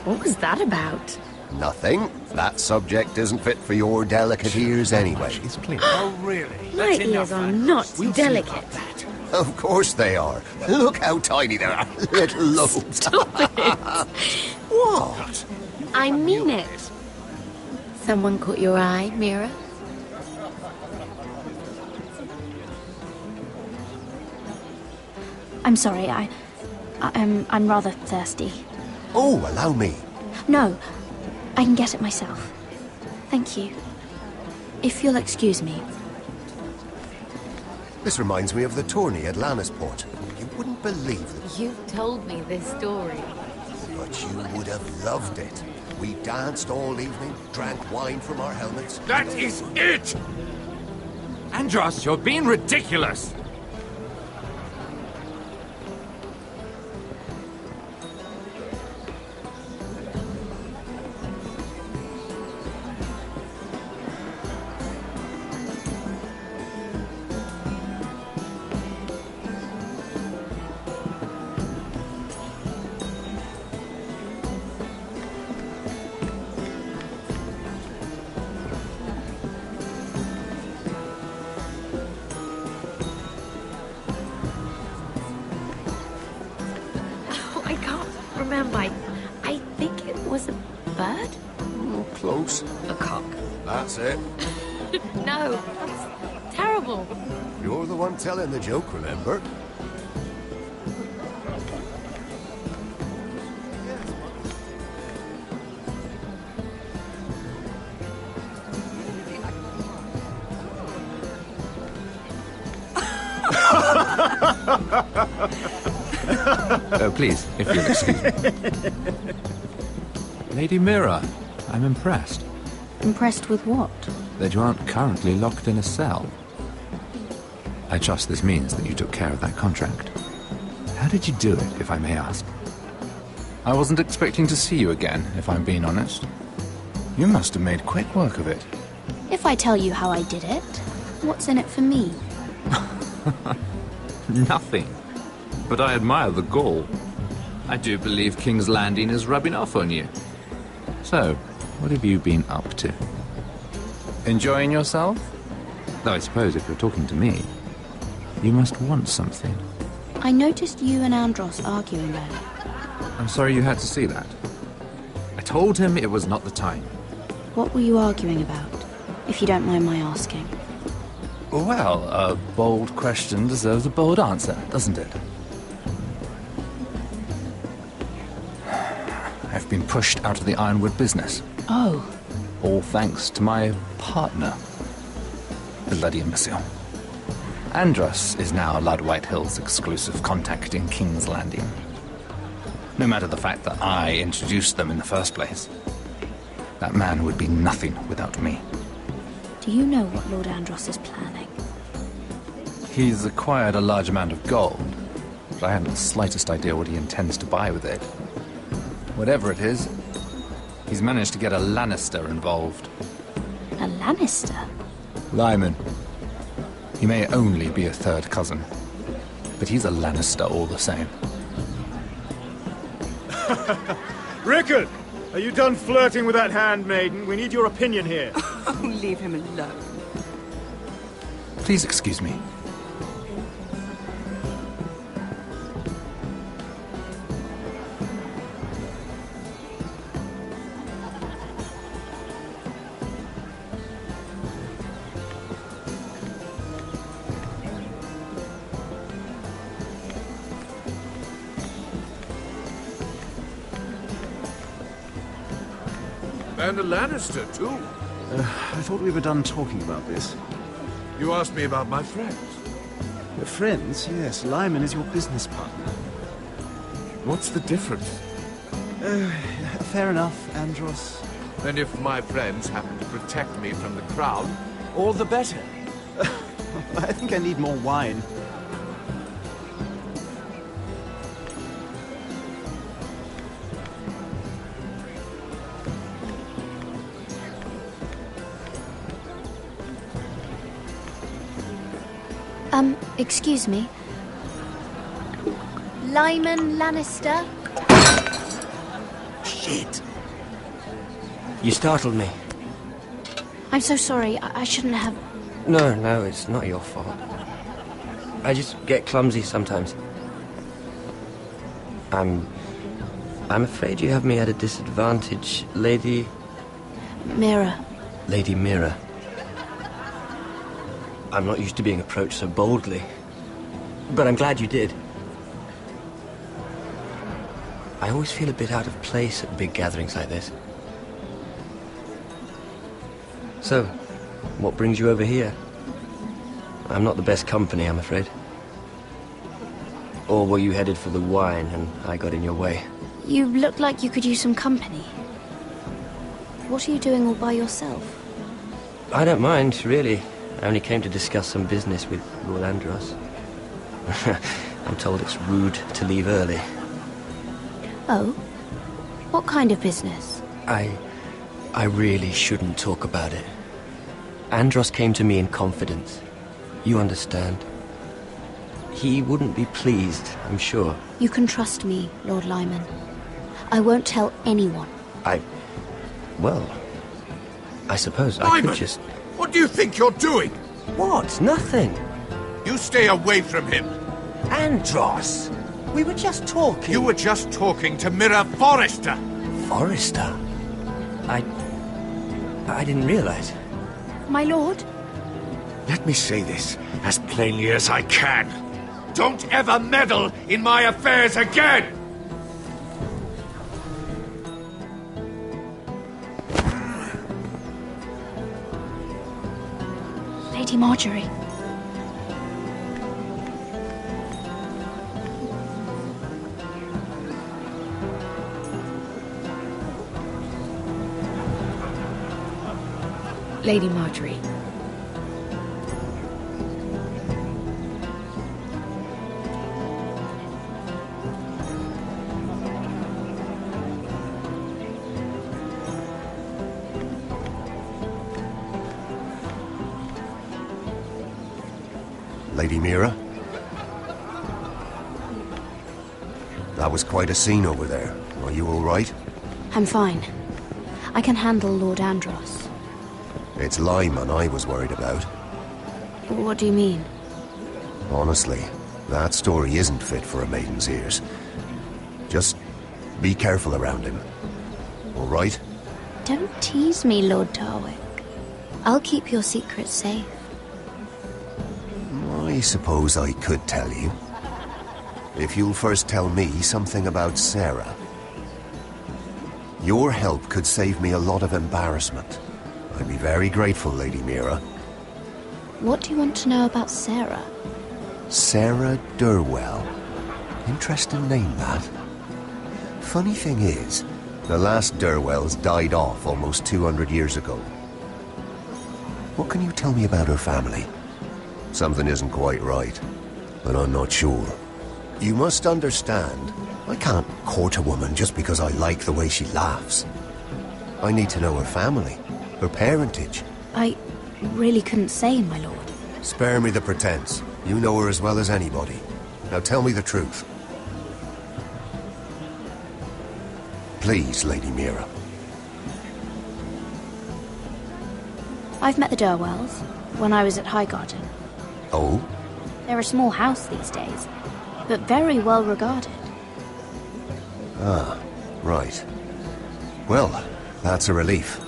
What was that about? Nothing. That subject isn't fit for your delicate ears anyway. Oh, really? My ears are not delicate. Of course they are. Look how tiny they are. Little lobes. Stop it! What? I mean it. Someone caught your eye, Mira? I'm sorry, I'm rather thirsty. Oh, allow me. No, I can get it myself. Thank you. If you'll excuse me. This reminds me of the tourney at Lannisport. You wouldn't believe it. You've told me this story. But you would have loved it. We danced all evening, drank wine from our helmets. That is it! Andros, you're being ridiculous! I think it was a bird? Oh, close. A cock. That's it. No, that's terrible. You're the one telling the joke, remember? Please, if you'll excuse me. Lady Mira, I'm impressed. Impressed with what? That you aren't currently locked in a cell. I trust this means that you took care of that contract. How did you do it, if I may ask? I wasn't expecting to see you again, if I'm being honest. You must have made quick work of it. If I tell you how I did it, what's in it for me? Nothing. But I admire the gall. I do believe King's Landing is rubbing off on you. So, What have you been up to? Enjoying yourself? Though I suppose if you're talking to me, you must want something. I noticed you and Andros arguing earlier. I'm sorry you had to see that. I told him it was not the time. What were you arguing about, if you don't mind my asking? Well, a bold question deserves a bold answer, doesn't it? I've been pushed out of the ironwood business. Oh. All thanks to my partner. Bloody imbecile. Andros is now Lord Whitehill's exclusive contact in King's Landing. No matter the fact that I introduced them in the first place. That man would be nothing without me. Do you know what Lord Andros is planning? He's acquired a large amount of gold, but I haven't the slightest idea what he intends to buy with it. Whatever it is, he's managed to get a Lannister involved. A Lannister? Lyman. He may only be a third cousin, but he's a Lannister all the same. Rickard! Are you done flirting with that handmaiden? We need your opinion here. Oh, leave him alone. Please excuse me. And a Lannister, too. I thought we were done talking about this. You asked me about my friends. Your friends? Yes. Lyman is your business partner. What's the difference? Fair enough, Andros. And if my friends happen to protect me from the crowd, all the better. I think I need more wine. Excuse me. Lyman Lannister? Shit! You startled me. I'm so sorry. I shouldn't have... No, it's not your fault. I just get clumsy sometimes. I'm afraid you have me at a disadvantage, Lady... Mira. Lady Mira. I'm not used to being approached so boldly. But I'm glad you did. I always feel a bit out of place at big gatherings like this. So, what brings you over here? I'm not the best company, I'm afraid. Or were you headed for the wine and I got in your way? You look like you could use some company. What are you doing all by yourself? I don't mind, really. I only came to discuss some business with Lord Andros. I'm told it's rude to leave early. Oh? What kind of business? I really shouldn't talk about it. Andros came to me in confidence. You understand? He wouldn't be pleased, I'm sure. You can trust me, Lord Lyman. I won't tell anyone. Well, I suppose I Lyman! could just... What do you think you're doing? What? Nothing. You stay away from him. Andros! We were just talking. You were just talking to Mira Forrester. Forrester? I didn't realize. My lord? Let me say this as plainly as I can. Don't ever meddle in my affairs again! Lady Marjorie. Lady Marjorie. Lady Mira? That was quite a scene over there. Are you all right? I'm fine. I can handle Lord Andros. It's Lyman I was worried about. What do you mean? Honestly, that story isn't fit for a maiden's ears. Just be careful around him. All right? Don't tease me, Lord Tarwick. I'll keep your secret safe. I suppose I could tell you. If you'll first tell me something about Sarah. Your help could save me a lot of embarrassment. I'd be very grateful, Lady Mira. What do you want to know about Sarah? Sarah Durwell. Interesting name, that. Funny thing is, the last Durwells died off almost 200 years ago. What can you tell me about her family? Something isn't quite right, but I'm not sure. You must understand, I can't court a woman just because I like the way she laughs. I need to know her family, her parentage. I really couldn't say, my lord. Spare me the pretense. You know her as well as anybody. Now tell me the truth. Please, Lady Mira. I've met the Durwells when I was at Highgarden. Oh? They're a small house these days, but very well regarded. Ah, right. Well, that's a relief.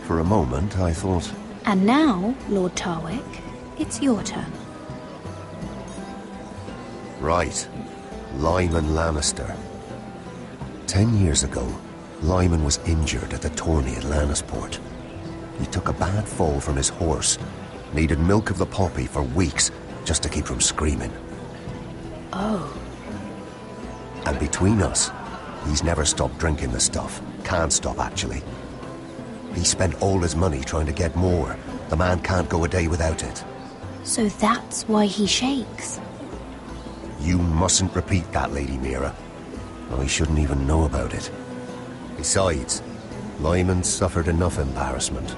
For a moment, I thought... And now, Lord Tarwick, it's your turn. Right. Lyman Lannister. 10 years ago, Lyman was injured at the tourney at Lannisport. He took a bad fall from his horse. Needed milk of the poppy for weeks just to keep from screaming. Oh. And between us, he's never stopped drinking the stuff. Can't stop, actually. He spent all his money trying to get more. The man can't go a day without it. So that's why he shakes. You mustn't repeat that, Lady Mira. I shouldn't even know about it. Besides, Lyman suffered enough embarrassment.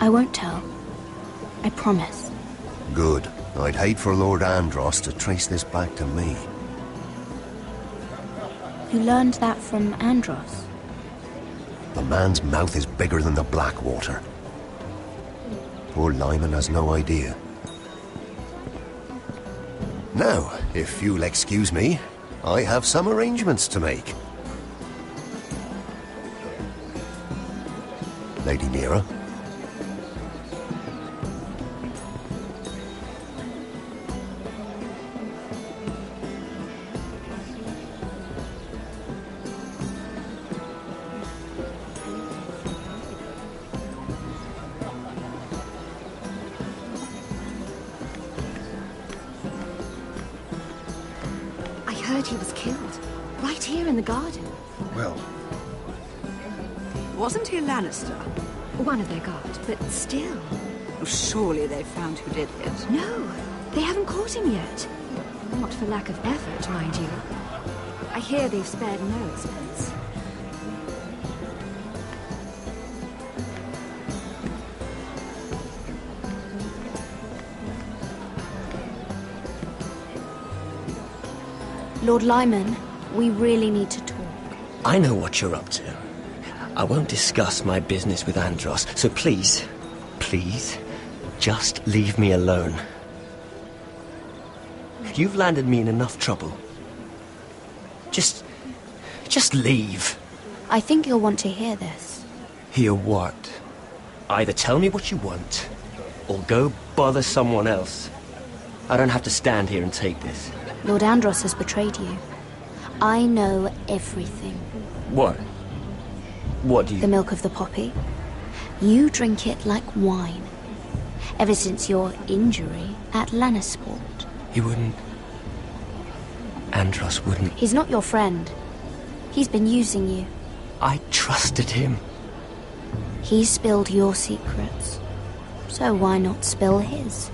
I won't tell. I promise. Good. I'd hate for Lord Andros to trace this back to me. You learned that from Andros? The man's mouth is bigger than the Blackwater. Poor Lyman has no idea. Now, if you'll excuse me, I have some arrangements to make. Lady Mira. He was killed. Right here in the garden. Well... Wasn't he a Lannister? One of their guard, but still. Oh, surely they found who did it. No, they haven't caught him yet. Not for lack of effort, mind you. I hear they've spared no expense. Lord Lyman, we really need to talk. I know what you're up to. I won't discuss my business with Andros, so please, just leave me alone. You've landed me in enough trouble. Just leave. I think you'll want to hear this. Hear what? Either tell me what you want, or go bother someone else. I don't have to stand here and take this. Lord Andros has betrayed you. I know everything. What? What do you... The milk of the poppy. You drink it like wine. Ever since your injury at Lannisport. He wouldn't... Andros wouldn't... He's not your friend. He's been using you. I trusted him. He spilled your secrets. So why not spill his?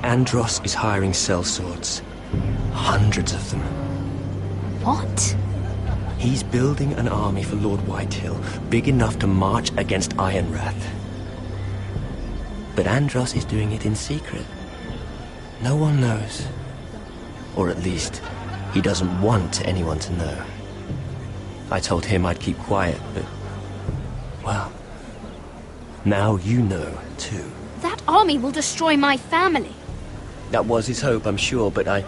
Andros is hiring sellswords. Hundreds of them. What? He's building an army for Lord Whitehill, big enough to march against Ironrath. But Andros is doing it in secret. No one knows. Or at least, He doesn't want anyone to know. I told him I'd keep quiet, but... well... now you know, too. That army will destroy my family. That was his hope, I'm sure, but I...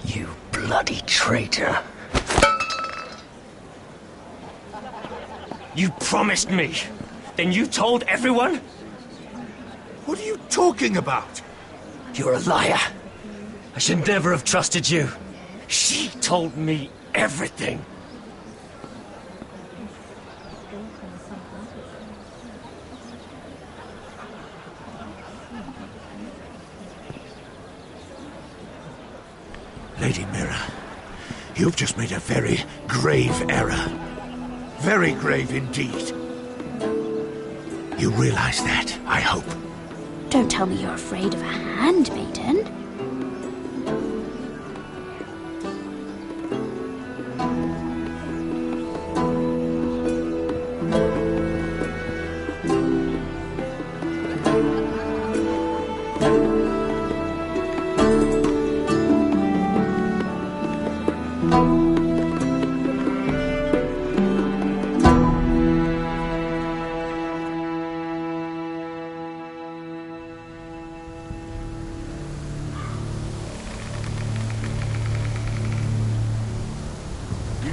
You bloody traitor. You promised me! Then you told everyone? What are you talking about? You're a liar. I should never have trusted you. She told me everything. Lady Mira, you've just made a very grave error. Very grave indeed. You realize that, I hope. Don't tell me you're afraid of a handmaiden.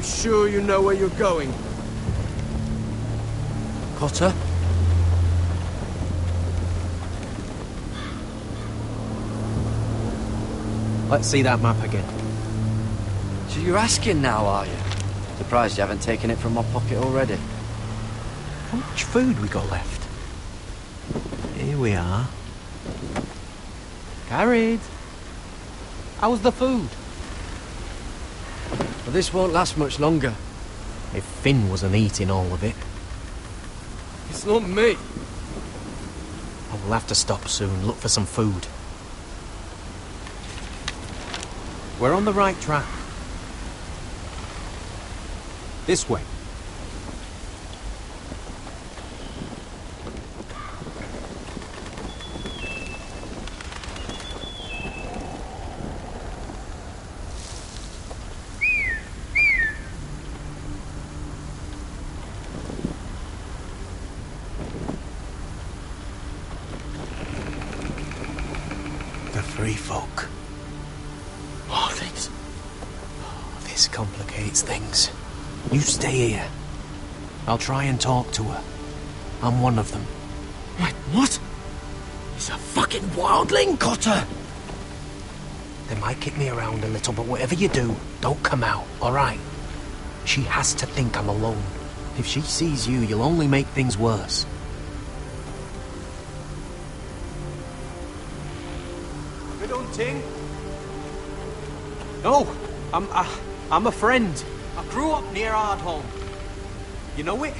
Sure you know where you're going? Cotter? Let's see that map again. So you're asking now, are you? Surprised you haven't taken it from my pocket already. How much food we got left? Here we are. Carried. How's the food? Well, this won't last much longer. If Finn wasn't eating all of it. It's not me. I will have to stop soon, look for some food. We're on the right track. This way. Free folk. This complicates things. You stay here. I'll try and talk to her. I'm one of them. Wait, what? He's a fucking wildling, Cotter! They might kick me around a little, but whatever you do, don't come out, alright? She has to think I'm alone. If she sees you, you'll only make things worse. Ting? No, I'm a friend. I grew up near Ardholm. You know it?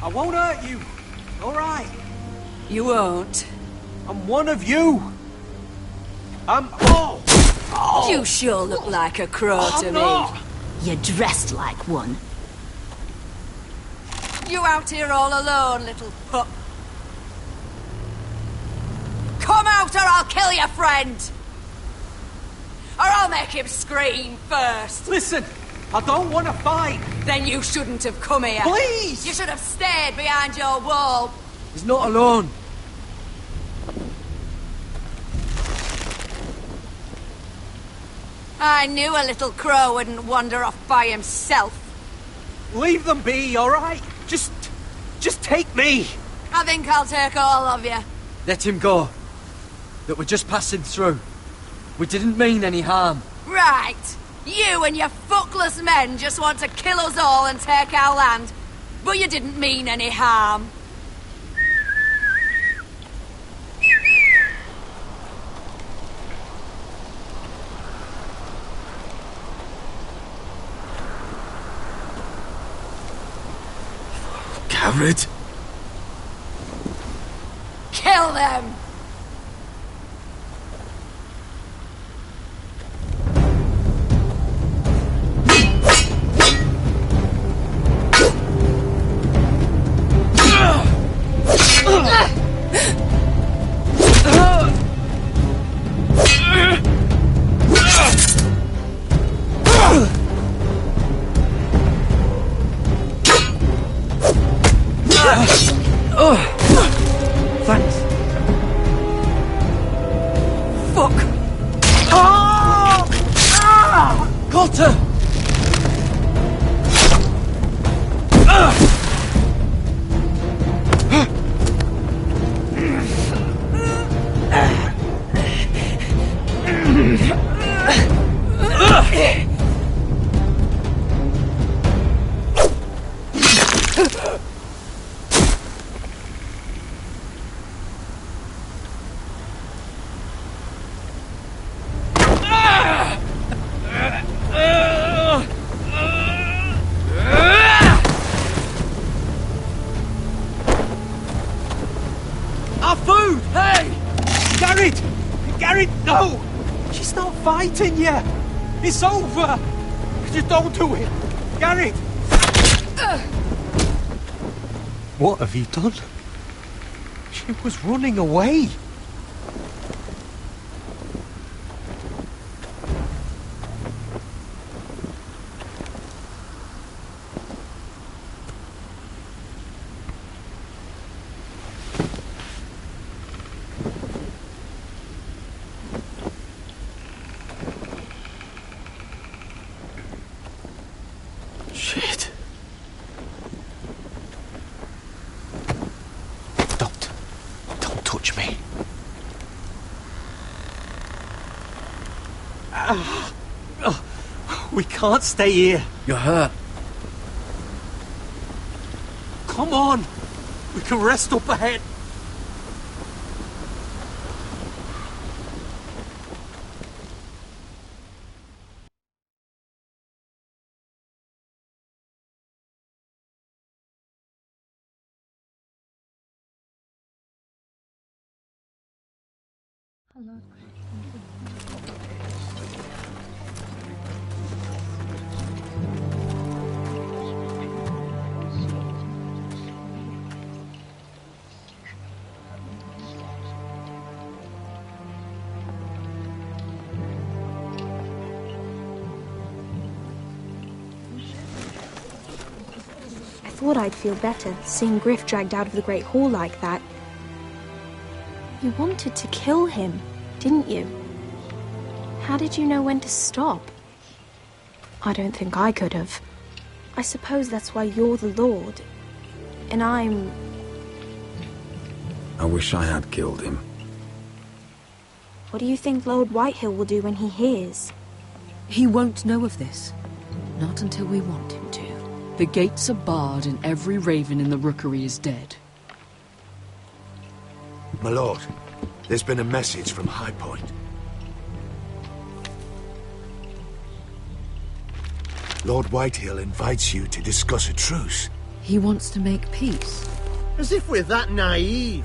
I won't hurt you. All right. You won't. I'm one of you. Oh! You sure look like a crow to me. You're dressed like one. You out here all alone, little pup? Come out or I'll kill your friend! Or I'll make him scream first. Listen, I don't want to fight. Then you shouldn't have come here. Please! You should have stayed behind your wall. He's not alone. I knew a little crow wouldn't wander off by himself. Leave them be, all right? Just take me. I think I'll take all of you. Let him go. That we're just passing through. We didn't mean any harm. Right. You and your fuckless men just want to kill us all and take our land. But you didn't mean any harm. Garrett? Kill them! Our food! Hey! Garrett! Garrett, no! She's not fighting yet! It's over! Just don't do it! Garrett! What have you done? She was running away. Shit. Don't touch me. We can't stay here. You're hurt. Come on! We can rest up ahead. I thought I'd feel better, seeing Griff dragged out of the Great Hall like that. You wanted to kill him, didn't you? How did you know when to stop? I don't think I could have. I suppose that's why you're the Lord, and I'm... I wish I had killed him. What do you think Lord Whitehill will do when he hears? He won't know of this. Not until we want him to. The gates are barred and every raven in the rookery is dead. My lord, there's been a message from High Point. Lord Whitehill invites you to discuss a truce. He wants to make peace. As if we're that naive.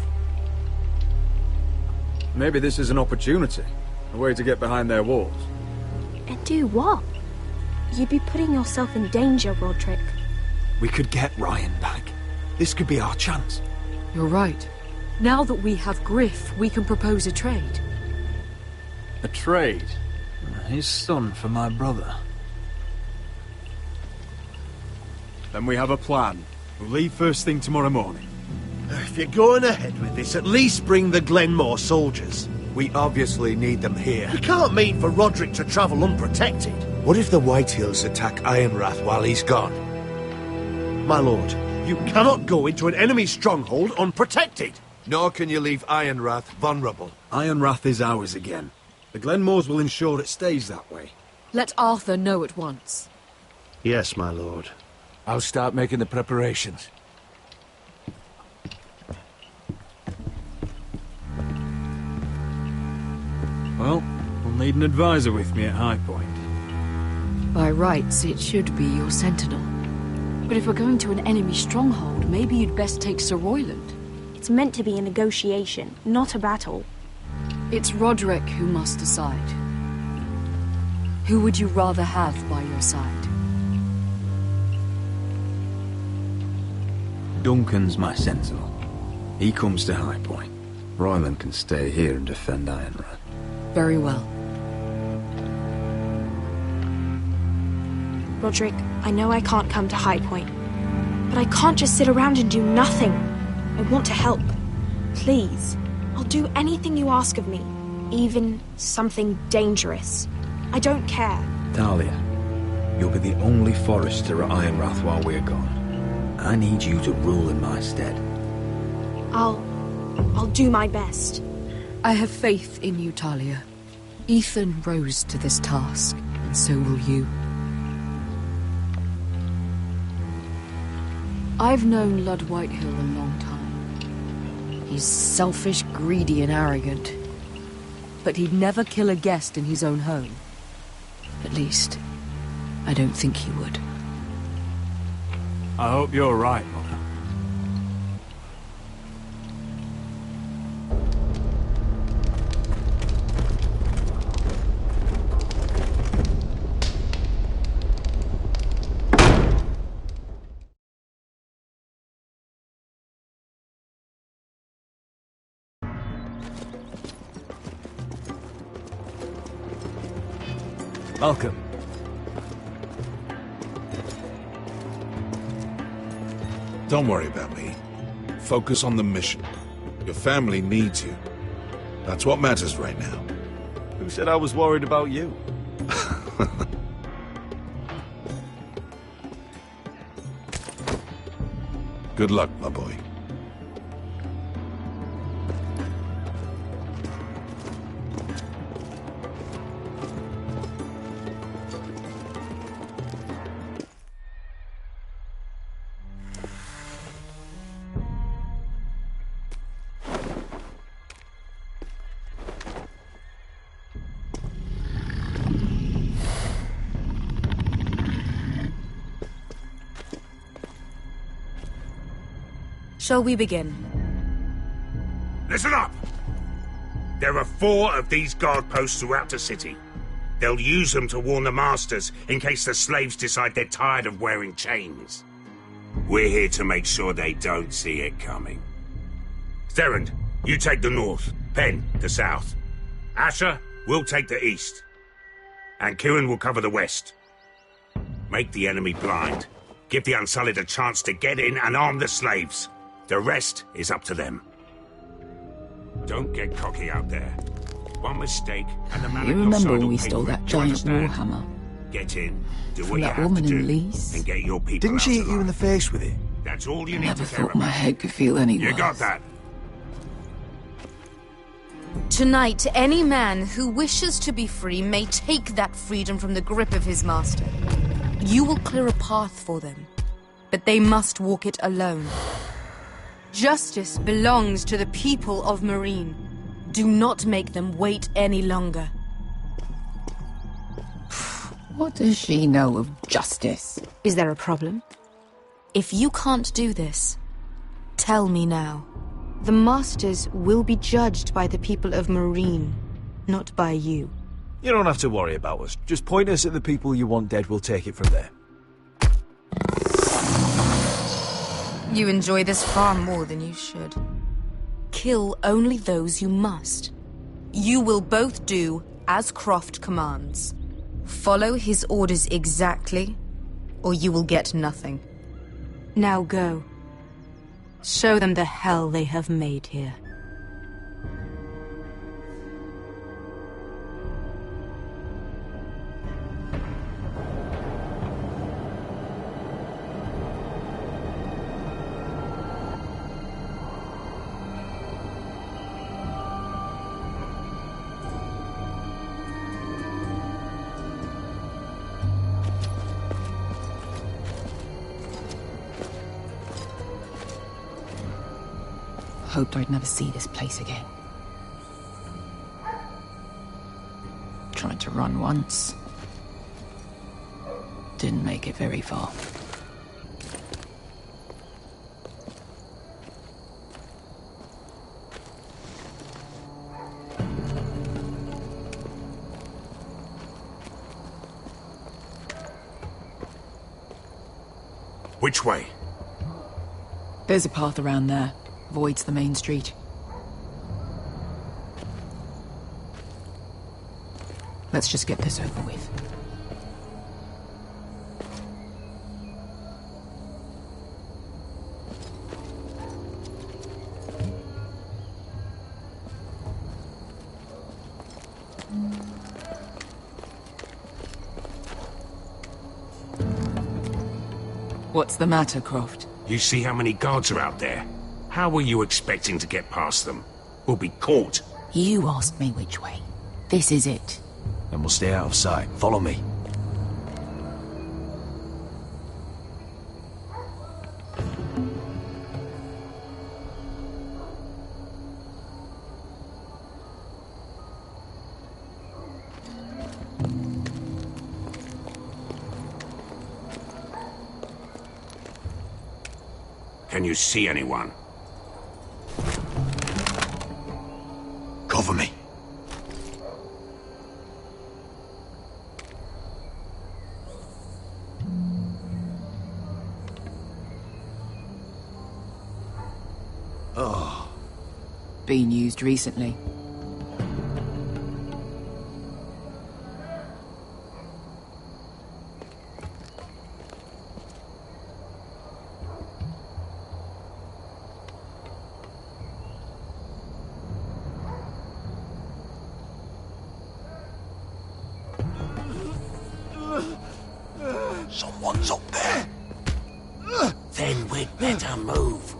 Maybe this is an opportunity. A way to get behind their walls. And do what? You'd be putting yourself in danger, Roderick. We could get Ryan back. This could be our chance. You're right. Now that we have Griff, we can propose a trade. A trade? His son for my brother. Then we have a plan. We'll leave first thing tomorrow morning. If you're going ahead with this, at least bring the Glenmore soldiers. We obviously need them here. You can't mean for Roderick to travel unprotected. What if the Whitehills attack Ironrath while he's gone? My lord, you cannot go into an enemy stronghold unprotected. Nor can you leave Ironrath vulnerable. Ironrath is ours again. The Glenmores will ensure it stays that way. Let Arthur know at once. Yes, my lord. I'll start making the preparations. Well, we'll need an advisor with me at High Point. By rights, it should be your sentinel. But if we're going to an enemy stronghold, maybe you'd best take Sir Royland. It's meant to be a negotiation, not a battle. It's Roderick who must decide. Who would you rather have by your side? Duncan's my sentinel. He comes to High Point. Royland can stay here and defend Ironrath. Very well. Roderick, I know I can't come to High Point, but I can't just sit around and do nothing. I want to help. Please. I'll do anything you ask of me, even something dangerous. I don't care. Talia, you'll be the only Forester at Ironrath while we're gone. I need you to rule in my stead. I'll do my best. I have faith in you, Talia. Ethan rose to this task, and so will you. I've known Lord Whitehill a long time. He's selfish, greedy, and arrogant. But he'd never kill a guest in his own home. At least, I don't think he would. I hope you're right, Mother. Welcome. Don't worry about me. Focus on the mission. Your family needs you. That's what matters right now. Who said I was worried about you? Good luck, my boy. Shall we begin? Listen up! There are 4 of these guard posts throughout the city. They'll use them to warn the masters in case the slaves decide they're tired of wearing chains. We're here to make sure they don't see it coming. Therend, you take the north. Penn, the south. Asher, we'll take the east. And Kieran will cover the west. Make the enemy blind. Give the Unsullied a chance to get in and arm the slaves. The rest is up to them. Don't get cocky out there. One mistake and the man You at your remember side when will we pay stole for that it. giant You understand? warhammer? Get in, do From what you that have woman to in do, Lease? and get your people Didn't out she hit you in alive. the face with it? That's all you need Never to care thought my about. head could feel any You worse. got that? Tonight, any man who wishes to be free may take that freedom from the grip of his master. You will clear a path for them, but they must walk it alone. Justice belongs to the people of Marine. Do not make them wait any longer. What does she know of justice? Is there a problem? If you can't do this, tell me now. The Masters will be judged by the people of Marine, not by you. You don't have to worry about us. Just point us at the people you want dead, we'll take it from there. You enjoy this far more than you should. Kill only those you must. You will both do as Croft commands. Follow his orders exactly, or you will get nothing. Now go. Show them the hell they have made here. Hoped I'd never see this place again. Tried to run once. Didn't make it very far. Which way? There's a path around there. Avoids the main street. Let's just get this over with. What's the matter, Croft? You see how many guards are out there? How were you expecting to get past them? We'll be caught. You asked me which way. This is it. Then we'll stay out of sight. Follow me. Can you see anyone? Cover me. Oh. Been used recently. Someone's up there. Then we'd better move.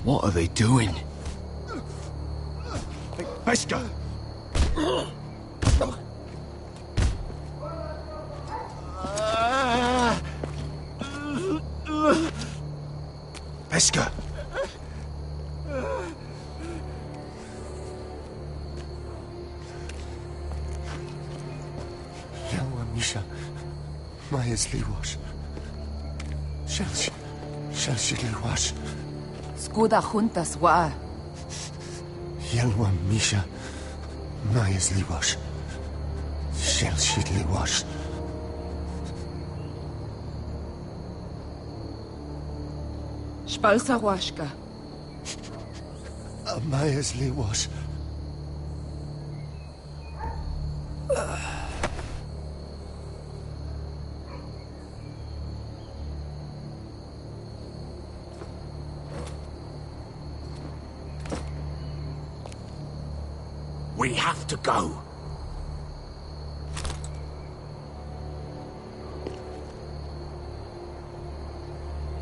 What are they doing? Pesca! Pesca! Yelwa Misha, Maya's Liwash. Shelshi Liwash. Skuda juntas wa. Yelwa Misha, Maya's Liwash. Shelshi Liwash. Spalsa washka. Maya's Liwash. We have to go.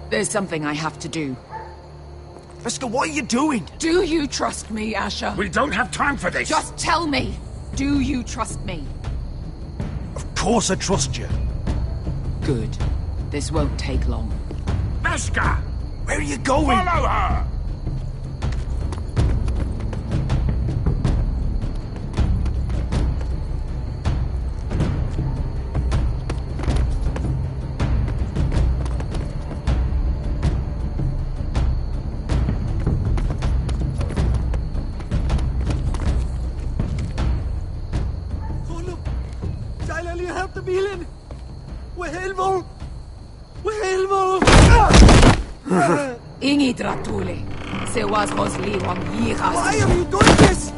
There's something I have to do. Pesca, what are you doing? Do you trust me, Asher? We don't have time for this. Just tell me. Do you trust me? Of course I trust you. Good. This won't take long. Pesca! Where are you going? Follow her! Ingi dratule. Se was Rosli on Yiras. Why are you doing this?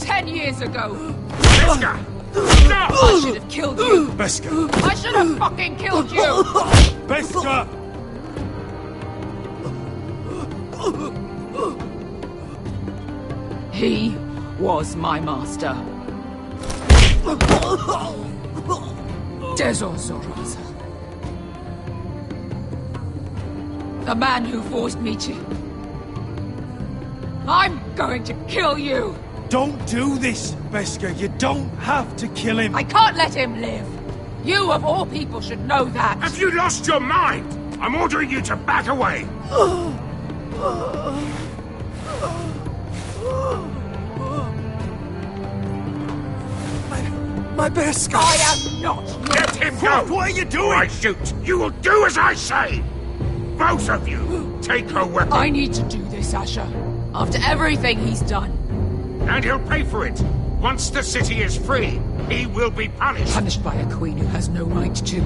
10 years ago. Pesca! Stop! I should have killed you. Pesca! I should have fucking killed you. Pesca! He was my master. Dezozoraza. The man who forced me to... I'm going to kill you! Don't do this, Pesca. You don't have to kill him. I can't let him live. You, of all people, should know that. Have you lost your mind? I'm ordering you to back away. My Pesca! I am not your... Let him go! What are you doing? Or I shoot. You will do as I say. Both of you, take her weapon. I need to do this, Asher. After everything he's done. And he'll pay for it. Once the city is free, he will be punished. Punished by a queen who has no right to.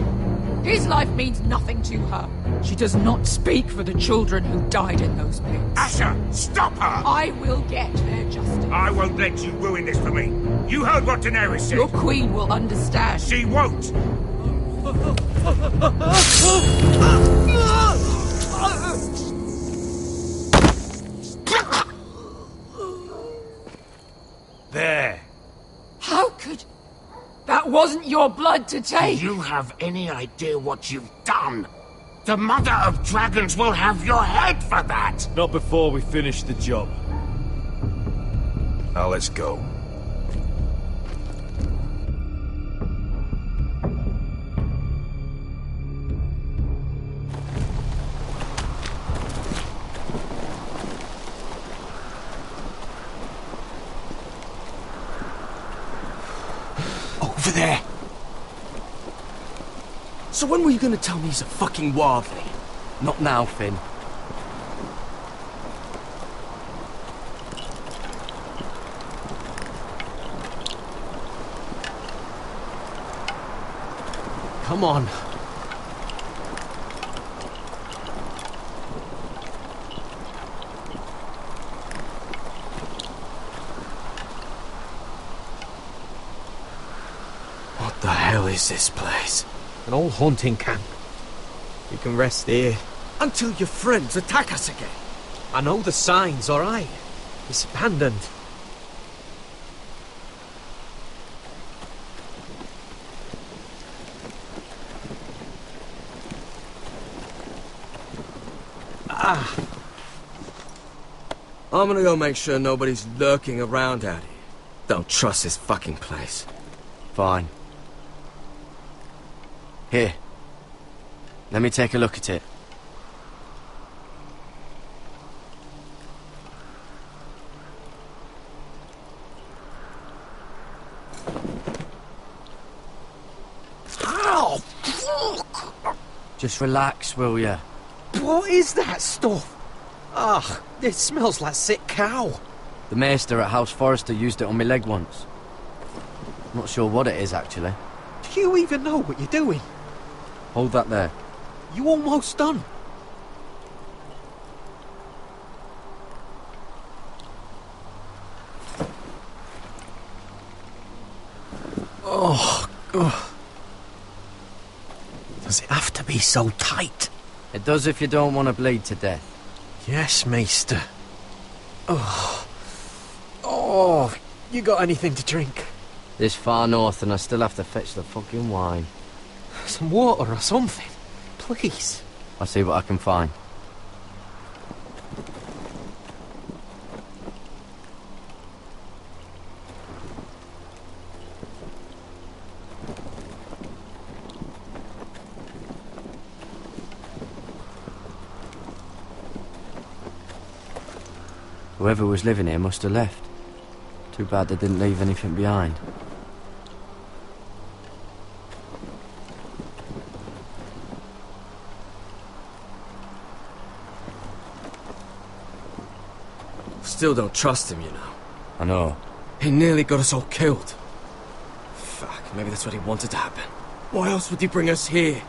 His life means nothing to her. She does not speak for the children who died in those pits. Asher, stop her! I will get their justice. I won't let you ruin this for me. You heard what Daenerys said. Your queen will understand. She won't. There. How could... That wasn't your blood to take! Do you have any idea what you've done? The Mother of Dragons will have your head for that! Not before we finish the job. Now let's go. Over there. So when were you gonna tell me he's a fucking wildling? Not now, Finn. Come on. What the hell is this place? An old hunting camp. You can rest here. Until your friends attack us again. I know the signs, alright? It's abandoned. I'm gonna go make sure nobody's lurking around out here. Don't trust this fucking place. Fine. Here. Let me take a look at it. Ow! Fuck! Just relax, will ya? What is that stuff? Ugh, it smells like sick cow. The maester at House Forrester used it on my leg once. Not sure what it is, actually. Do you even know what you're doing? Hold that there. You almost done. Oh, ugh. Does it have to be so tight? It does if you don't want to bleed to death. Yes, Maester. Oh. Oh, you got anything to drink? This far north and I still have to fetch the fucking wine. Some water or something, please. I'll see what I can find. Whoever was living here must have left. Too bad they didn't leave anything behind. Still don't trust him, you know. I know. He nearly got us all killed. Fuck, maybe that's what he wanted to happen. Why else would he bring us here?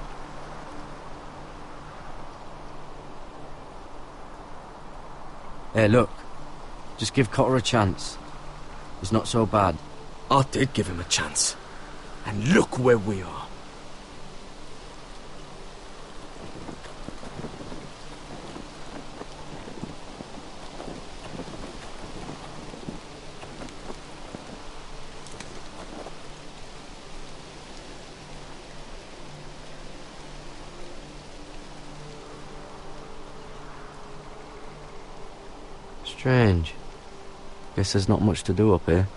Hey, look. Just give Cotter a chance. He's not so bad. I did give him a chance. And look where we are. Strange. Guess there's not much to do up here.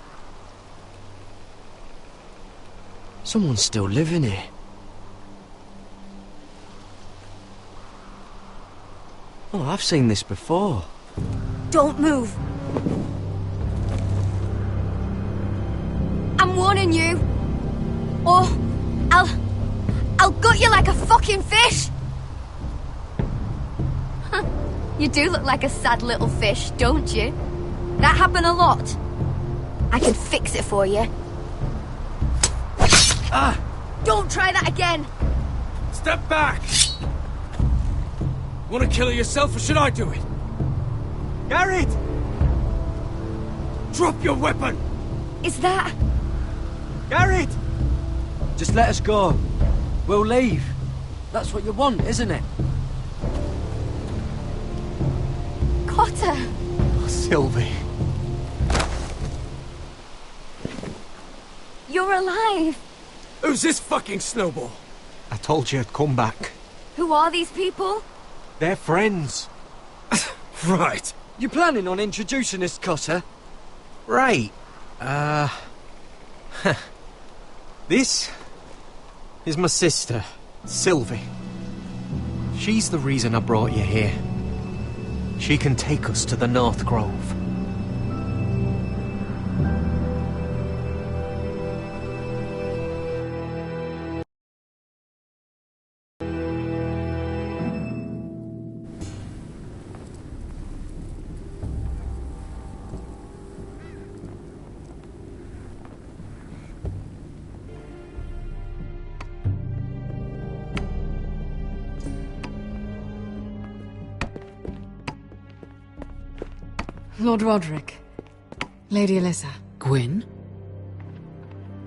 Someone's still living here. Oh, I've seen this before. Don't move. I'm warning you. Or I'll gut you like a fucking fish. You do look like a sad little fish, don't you? That happen a lot. I can fix it for you. Ah! Don't try that again. Step back! Want to kill her yourself, or should I do it? Garrett! Drop your weapon! Is that... Garrett! Just let us go. We'll leave. That's what you want, isn't it? Cotter! Oh, Sylvie. You're alive. Who's this fucking snowball? I told you I'd come back. Who are these people? They're friends. Right. You planning on introducing us, Cotter? Right. This is my sister, Sylvie. She's the reason I brought you here. She can take us to the North Grove. Lord Roderick. Lady Alyssa. Gwyn?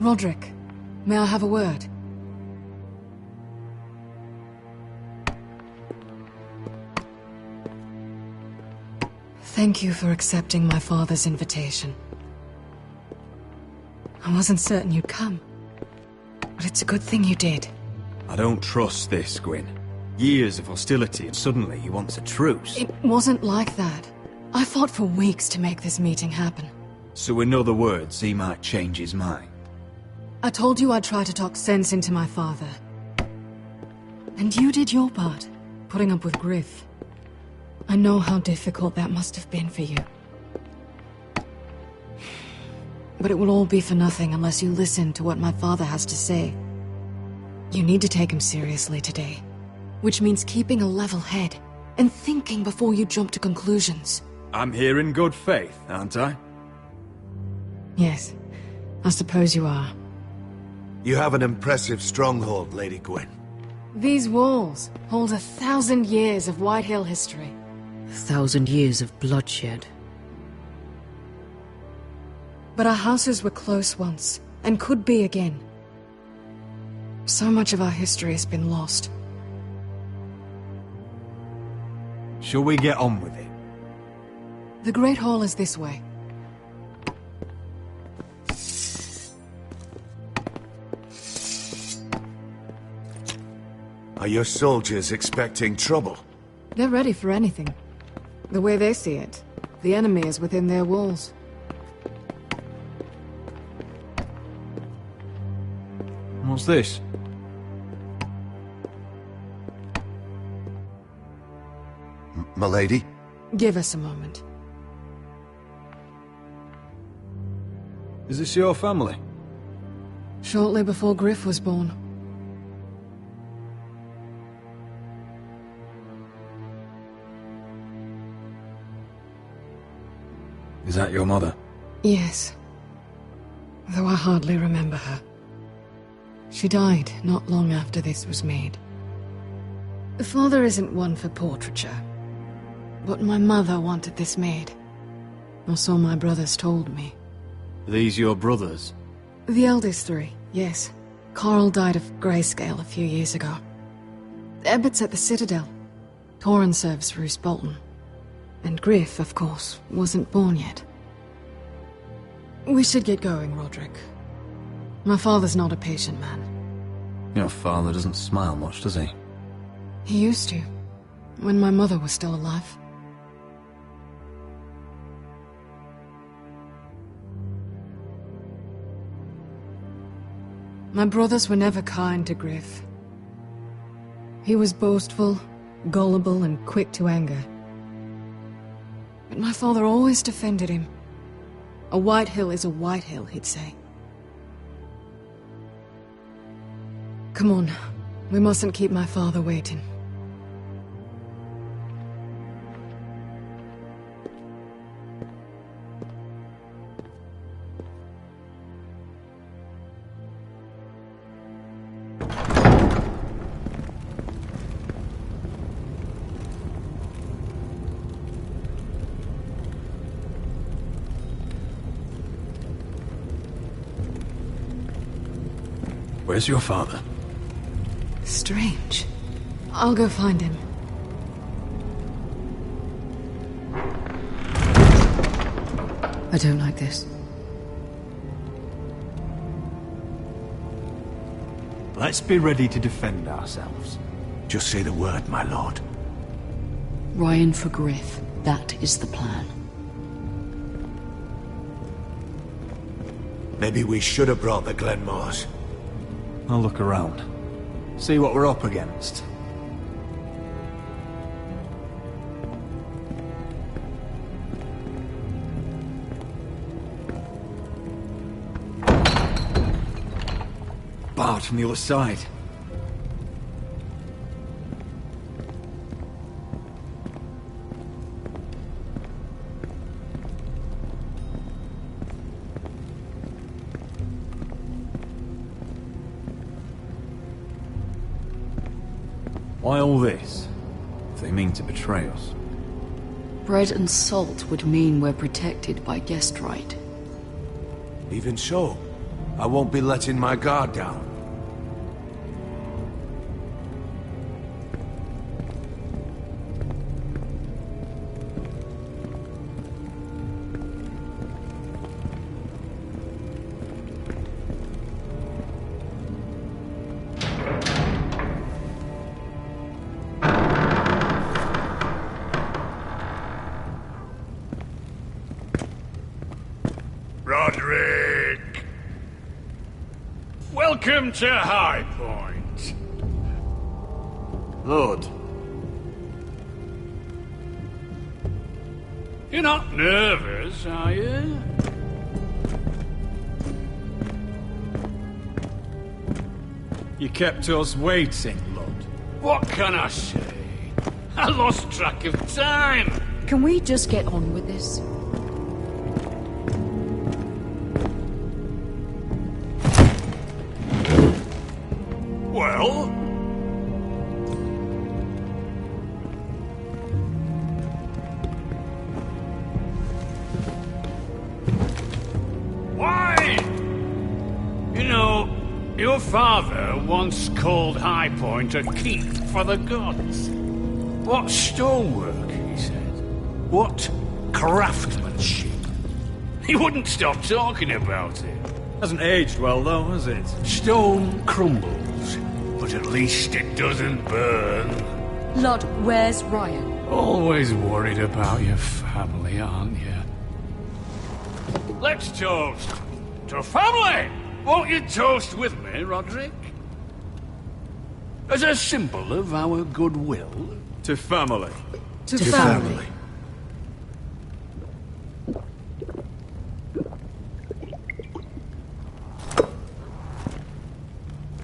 Roderick, may I have a word? Thank you for accepting my father's invitation. I wasn't certain you'd come, but it's a good thing you did. I don't trust this, Gwyn. Years of hostility, and suddenly he wants a truce. It wasn't like that. I fought for weeks to make this meeting happen. So in other words, he might change his mind. I told you I'd try to talk sense into my father. And you did your part, putting up with Griff. I know how difficult that must have been for you. But it will all be for nothing unless you listen to what my father has to say. You need to take him seriously today, which means keeping a level head and thinking before you jump to conclusions. I'm here in good faith, aren't I? Yes, I suppose you are. You have an impressive stronghold, Lady Gwyn. These walls hold 1,000 years of Whitehill history. 1,000 years of bloodshed. But our houses were close once, and could be again. So much of our history has been lost. Shall we get on with it? The Great Hall is this way. Are your soldiers expecting trouble? They're ready for anything. The way they see it, the enemy is within their walls. What's this? Milady? Give us a moment. Is this your family? Shortly before Griff was born. Is that your mother? Yes. Though I hardly remember her. She died not long after this was made. Father isn't one for portraiture, but my mother wanted this made. Or so my brothers told me. Are these your brothers? The eldest three, yes. Carl died of grayscale a few years ago. Ebbett's at the Citadel. Torrin serves Roose Bolton. And Griff, of course, wasn't born yet. We should get going, Roderick. My father's not a patient man. Your father doesn't smile much, does he? He used to, when my mother was still alive. My brothers were never kind to Griff. He was boastful, gullible, and quick to anger. But my father always defended him. A Whitehill is a Whitehill, he'd say. Come on, we mustn't keep my father waiting. Where's your father? Strange. I'll go find him. I don't like this. Let's be ready to defend ourselves. Just say the word, my lord. Ryan for Griff. That is the plan. Maybe we should have brought the Glenmores. I'll look around. See what we're up against. Barred from the other side. Why all this? If they mean to betray us. Bread and salt would mean we're protected by guest right. Even so, I won't be letting my guard down. Roderick! Welcome to High Point. Lord. You're not nervous, are you? You kept us waiting, Lord. What can I say? I lost track of time. Can we just get on with this? Well? Why? You know, your father once called High Point a keep for the gods. What stonework, he said. What craftsmanship. He wouldn't stop talking about it. Hasn't aged well, though, has it? Stone crumbles, but at least it doesn't burn. Lord, where's Ryan? Always worried about your family, aren't you? Let's toast to family! Won't you toast with me, Roderick? As a symbol of our goodwill. To family. To family.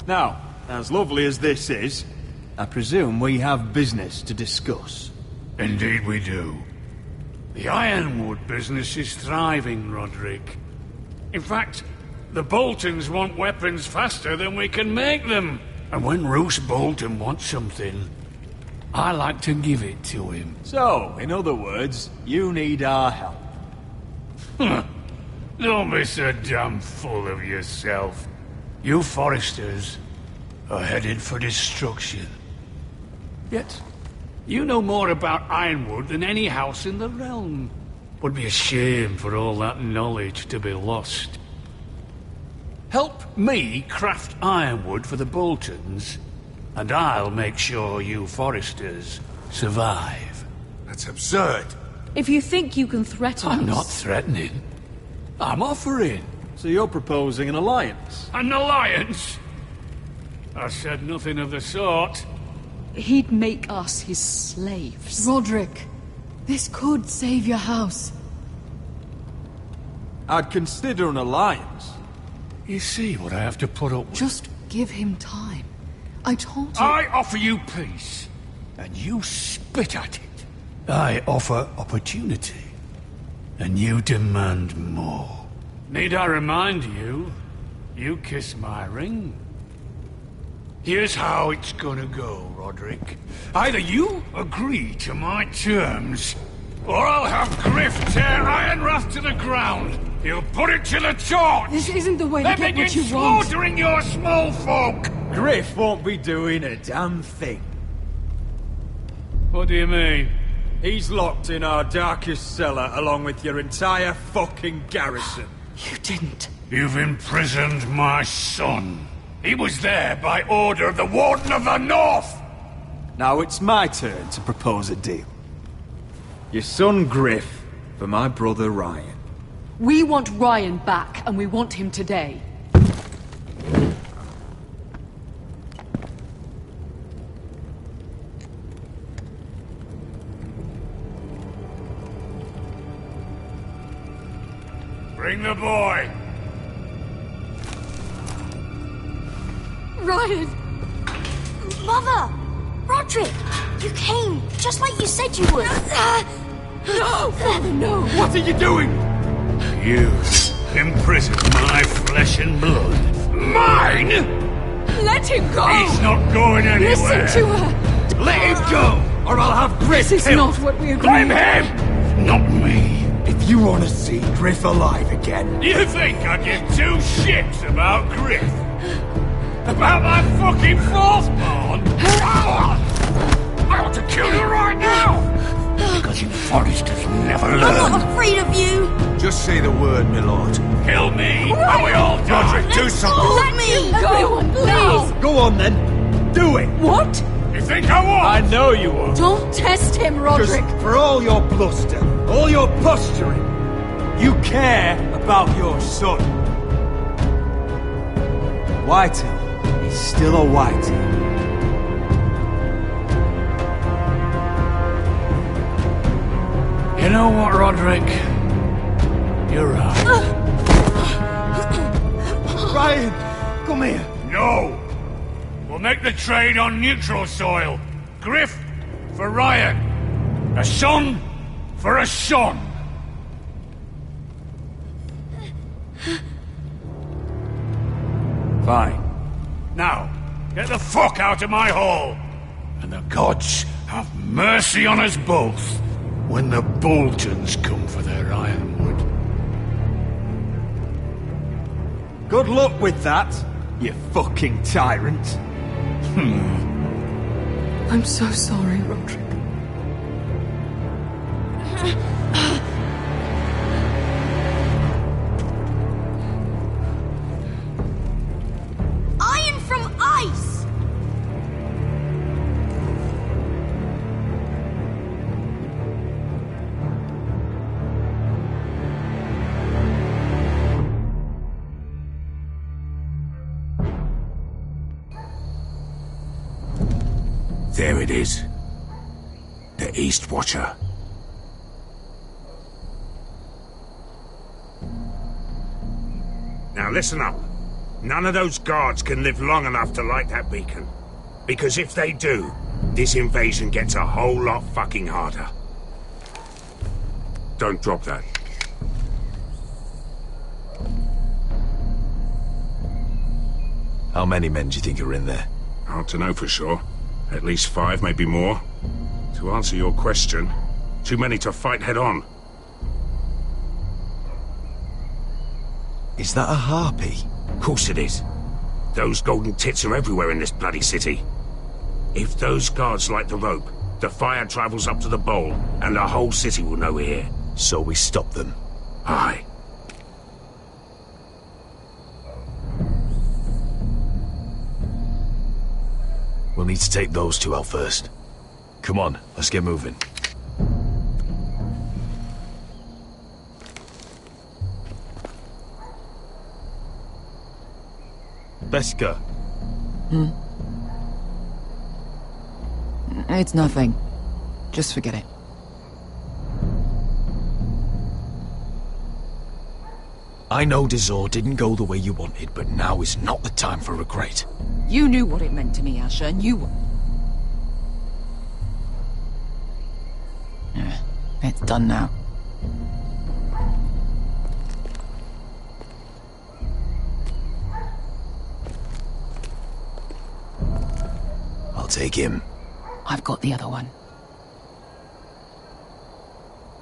Now, as lovely as this is, I presume we have business to discuss. Indeed we do. The ironwood business is thriving, Roderick. In fact, the Boltons want weapons faster than we can make them. And when Roose Bolton wants something, I like to give it to him. So, in other words, you need our help. Don't be so damn full of yourself. You Foresters are headed for destruction. Yet, you know more about Ironwood than any house in the realm. Would be a shame for all that knowledge to be lost. Help me craft Ironwood for the Boltons, and I'll make sure you Foresters survive. That's absurd. If you think you can threaten us... I'm not threatening. I'm offering. So you're proposing an alliance? An alliance? I said nothing of the sort. He'd make us his slaves. Roderick, this could save your house. I'd consider an alliance. You see what I have to put up with? Just give him time. I told you... I offer you peace, and you spit at it. I offer opportunity, and you demand more. Need I remind you, you kiss my ring? Here's how it's gonna go, Roderick. Either you agree to my terms, or I'll have Griff tear Ironwrath to the ground. He'll put it to the torch! This isn't the way to get what you want. Slaughtering your small folk! Griff won't be doing a damn thing. What do you mean? He's locked in our darkest cellar along with your entire fucking garrison. You didn't. You've imprisoned my son. He was there by order of the Warden of the North! Now it's my turn to propose a deal. Your son Griff for my brother Ryan. We want Ryan back, and we want him today. Bring the boy! Ryan! Mother! Roderick! You came, just like you said you would. No! Father, no! What are you doing? You imprisoned my flesh and blood. Mine?! Let him go! He's not going anywhere! Listen to her! Let him go, or I'll have Griff This is killed. not what we agreed. Blame him! not me. If you want to see Griff alive again... You think I give two shits about Griff? About my fucking fourth born? I ought to kill you right now! Because you Forresters never learn. I'm not afraid of you! Just say the word, my lord. Kill me, and we all die! Roderick, do something! Let me go! Please! Go on then. Do it! What? You think I won't? I know you won't. Don't test him, Roderick! Because for all your bluster, all your posturing, you care about your son. Whitehill is still a Whitehill. You know what, Roderick? You're right. Ryan, come here. No! We'll make the trade on neutral soil. Griff for Ryan. A son for a son. Fine. Now, get the fuck out of my hall. And the gods have mercy on us both when the Boltons come for their ironwood. Good luck with that, you fucking tyrant. I'm so sorry, Roderick. Iron from ice! There it is. The East Watcher. Now listen up. None of those guards can live long enough to light that beacon. Because if they do, this invasion gets a whole lot fucking harder. Don't drop that. How many men do you think are in there? Hard to know for sure. At least 5, maybe more. To answer your question, too many to fight head on. Is that a harpy? Of course it is. Those golden tits are everywhere in this bloody city. If those guards light the rope, the fire travels up to the bowl, and the whole city will know we're here. So we stop them? Aye. We'll need to take those two out first. Come on, let's get moving. Beska. It's nothing. Just forget it. I know Dizor didn't go the way you wanted, but now is not the time for regret. You knew what it meant to me, Asher, and you... Yeah, it's done now. I'll take him. I've got the other one.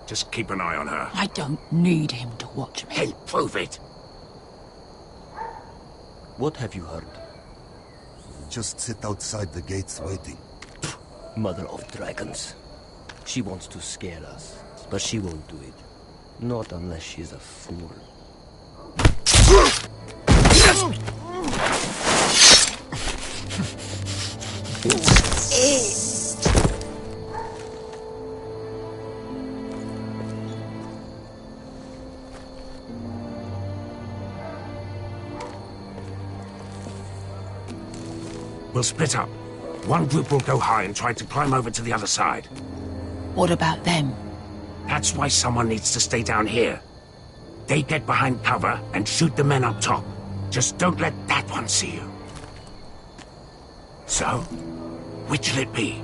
Just keep an eye on her. I don't need him to watch me. Hey, prove it! What have you heard? Just sit outside the gates waiting. Mother of dragons. She wants to scare us, but she won't do it. Not unless she's a fool. We'll split up. One group will go high and try to climb over to the other side. What about them? That's why someone needs to stay down here. They get behind cover and shoot the men up top. Just don't let that one see you. So, which'll it be?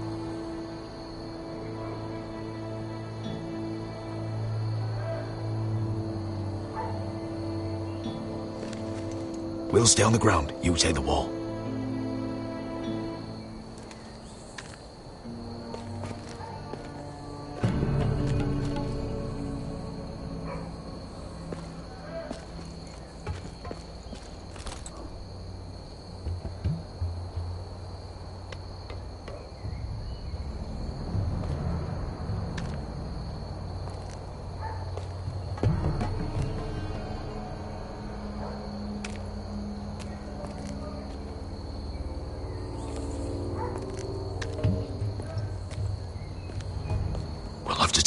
We'll stay on the ground. You take the wall.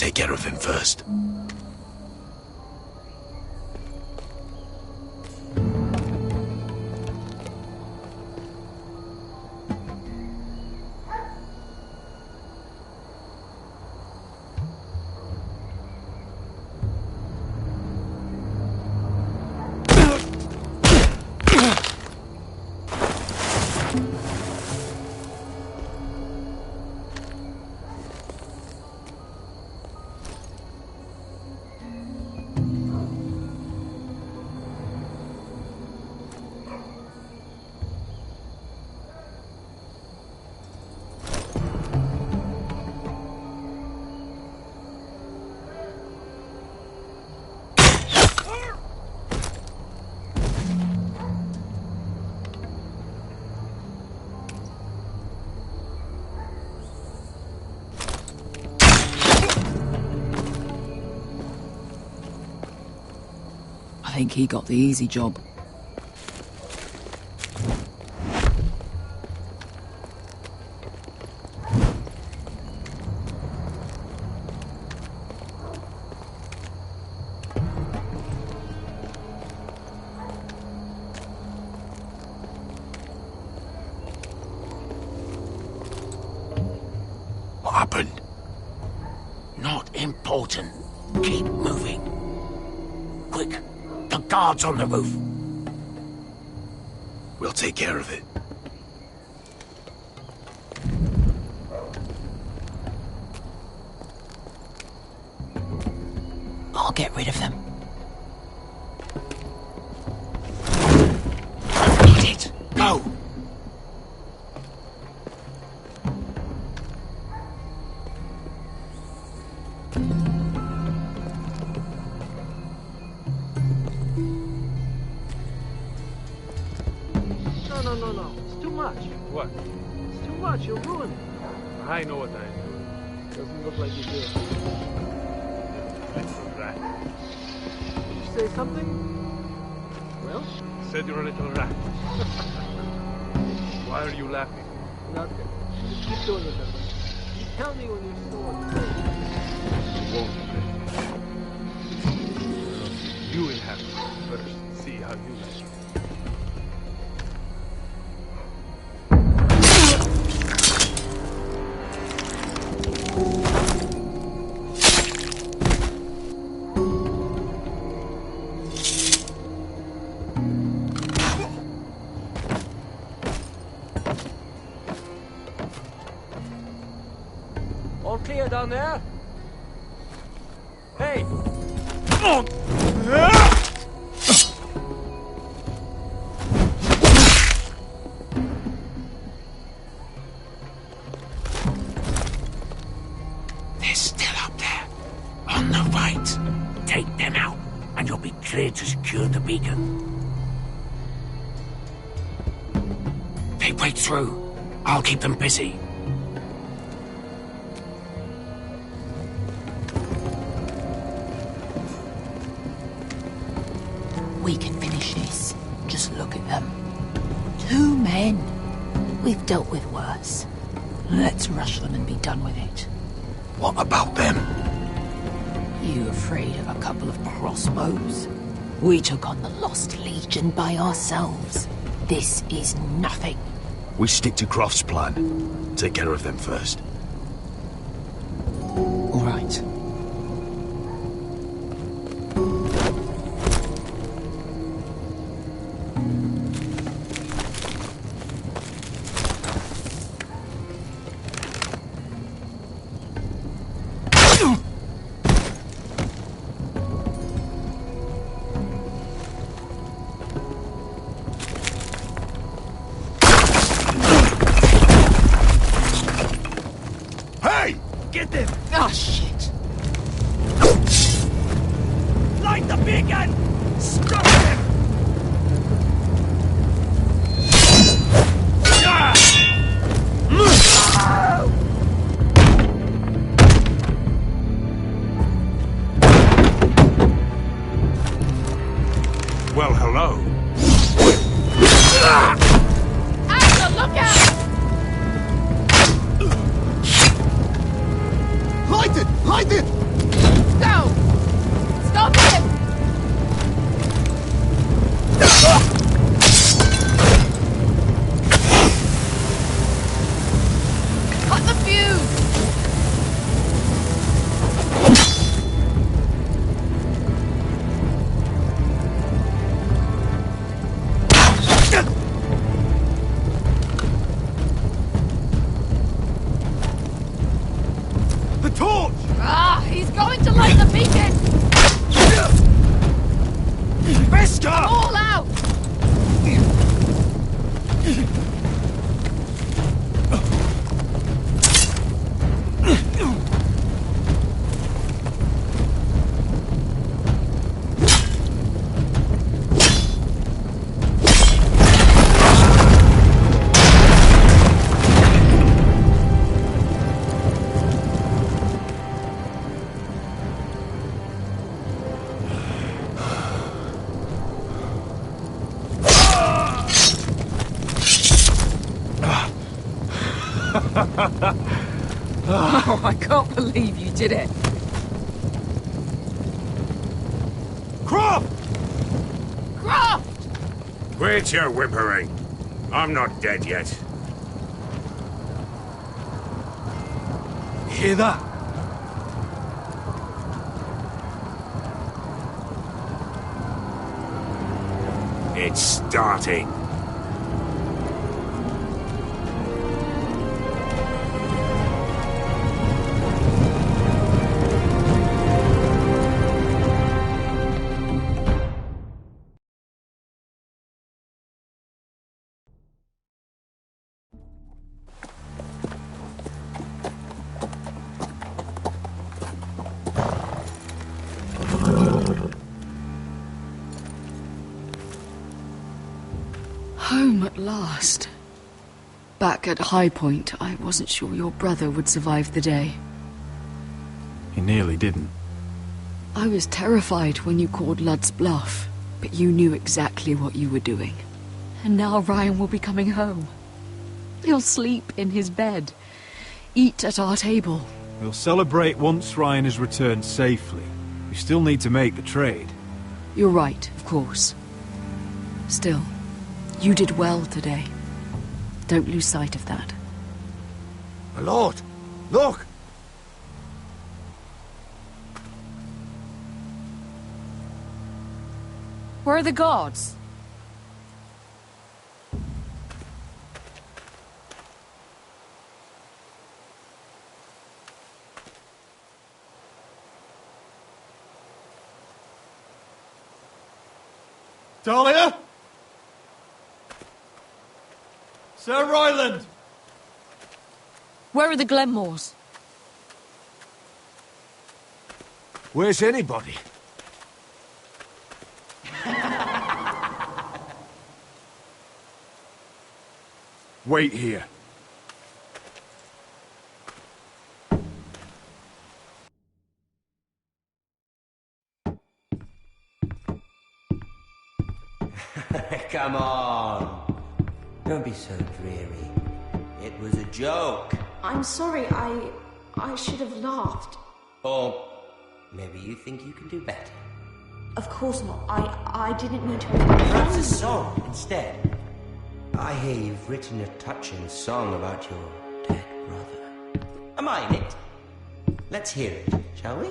take care of him first. I think he got the easy job. What happened? Not important. Keep moving. Quick, the guards on the roof. We'll take care of it. I'll get rid of them. Hit it. Go. No. It's too much. What? It's too much. You'll ruin it. I know what I'm doing. Doesn't look like you do. Little rat. Did you say something? Well? Said you're a little rat. Why are you laughing? Nothing. Just keep doing it, then. You tell me when you're sore. Won't. You will have to first see how you like it. All clear down there? Hey! They're still up there. On the right. Take them out, and you'll be cleared to secure the beacon. They break through. I'll keep them busy. We can finish this. Just look at them. 2 men. We've dealt with worse. Let's rush them and be done with it. What about them? You afraid of a couple of crossbows? We took on the Lost Legion by ourselves. This is nothing. We stick to Croft's plan. Take care of them first. All right. Get them! Oh, shit. going to light the beacon! Visca! All out! Oh, I can't believe you did it. Croft! Croft! Quit your whimpering. I'm not dead yet. Hear that? It's starting. Home at last. Back at High Point, I wasn't sure your brother would survive the day. He nearly didn't. I was terrified when you called Ludd's bluff, but you knew exactly what you were doing. And now Ryan will be coming home. He'll sleep in his bed, eat at our table. We'll celebrate once Ryan has returned safely. We still need to make the trade. You're right, of course. Still, you did well today. Don't lose sight of that. My lord, look! Where are the guards? Talia? Sir Ryland! Where are the Glenmores? Where's anybody? Wait here. Come on. Don't be so dreary. It was a joke. I'm sorry, I should have laughed. Or maybe you think you can do better. Of course not. I didn't mean to... Perhaps a song instead. I hear you've written a touching song about your dead brother. Am I in it? Let's hear it, shall we?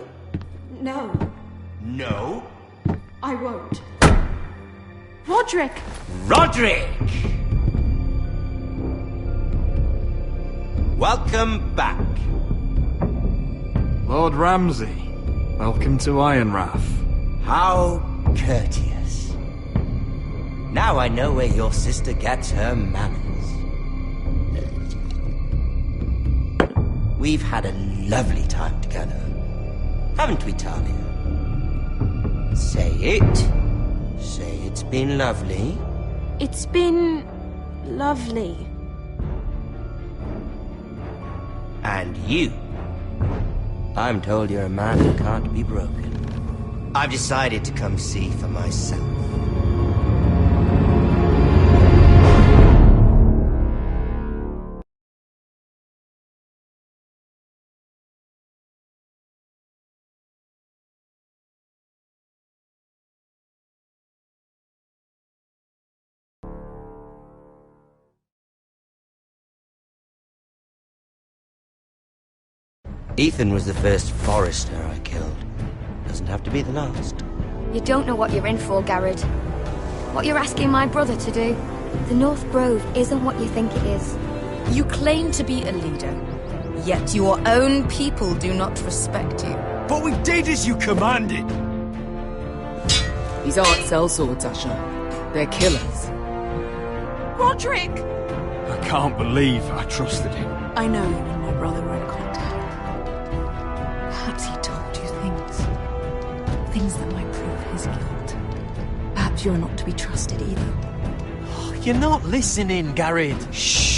No, No? I won't. Roderick! Roderick! Welcome back. Lord Ramsay, welcome to Ironrath. How courteous. Now I know where your sister gets her manners. We've had a lovely time together. Haven't we, Talia? Say it. Say it's been lovely. It's been... lovely. And you. I'm told you're a man who can't be broken. I've decided to come see for myself. Ethan was the first Forrester I killed. Doesn't have to be the last. You don't know what you're in for, Garrett. What you're asking my brother to do. The North Grove isn't what you think it is. You claim to be a leader, yet your own people do not respect you. But we did as you commanded. These aren't sellswords, Usher. They're killers. Roderick! I can't believe I trusted him. I know you and my brother were in contact. Perhaps he told you things that might prove his guilt. Perhaps you're not to be trusted either. You're not listening, Garrett. Shh!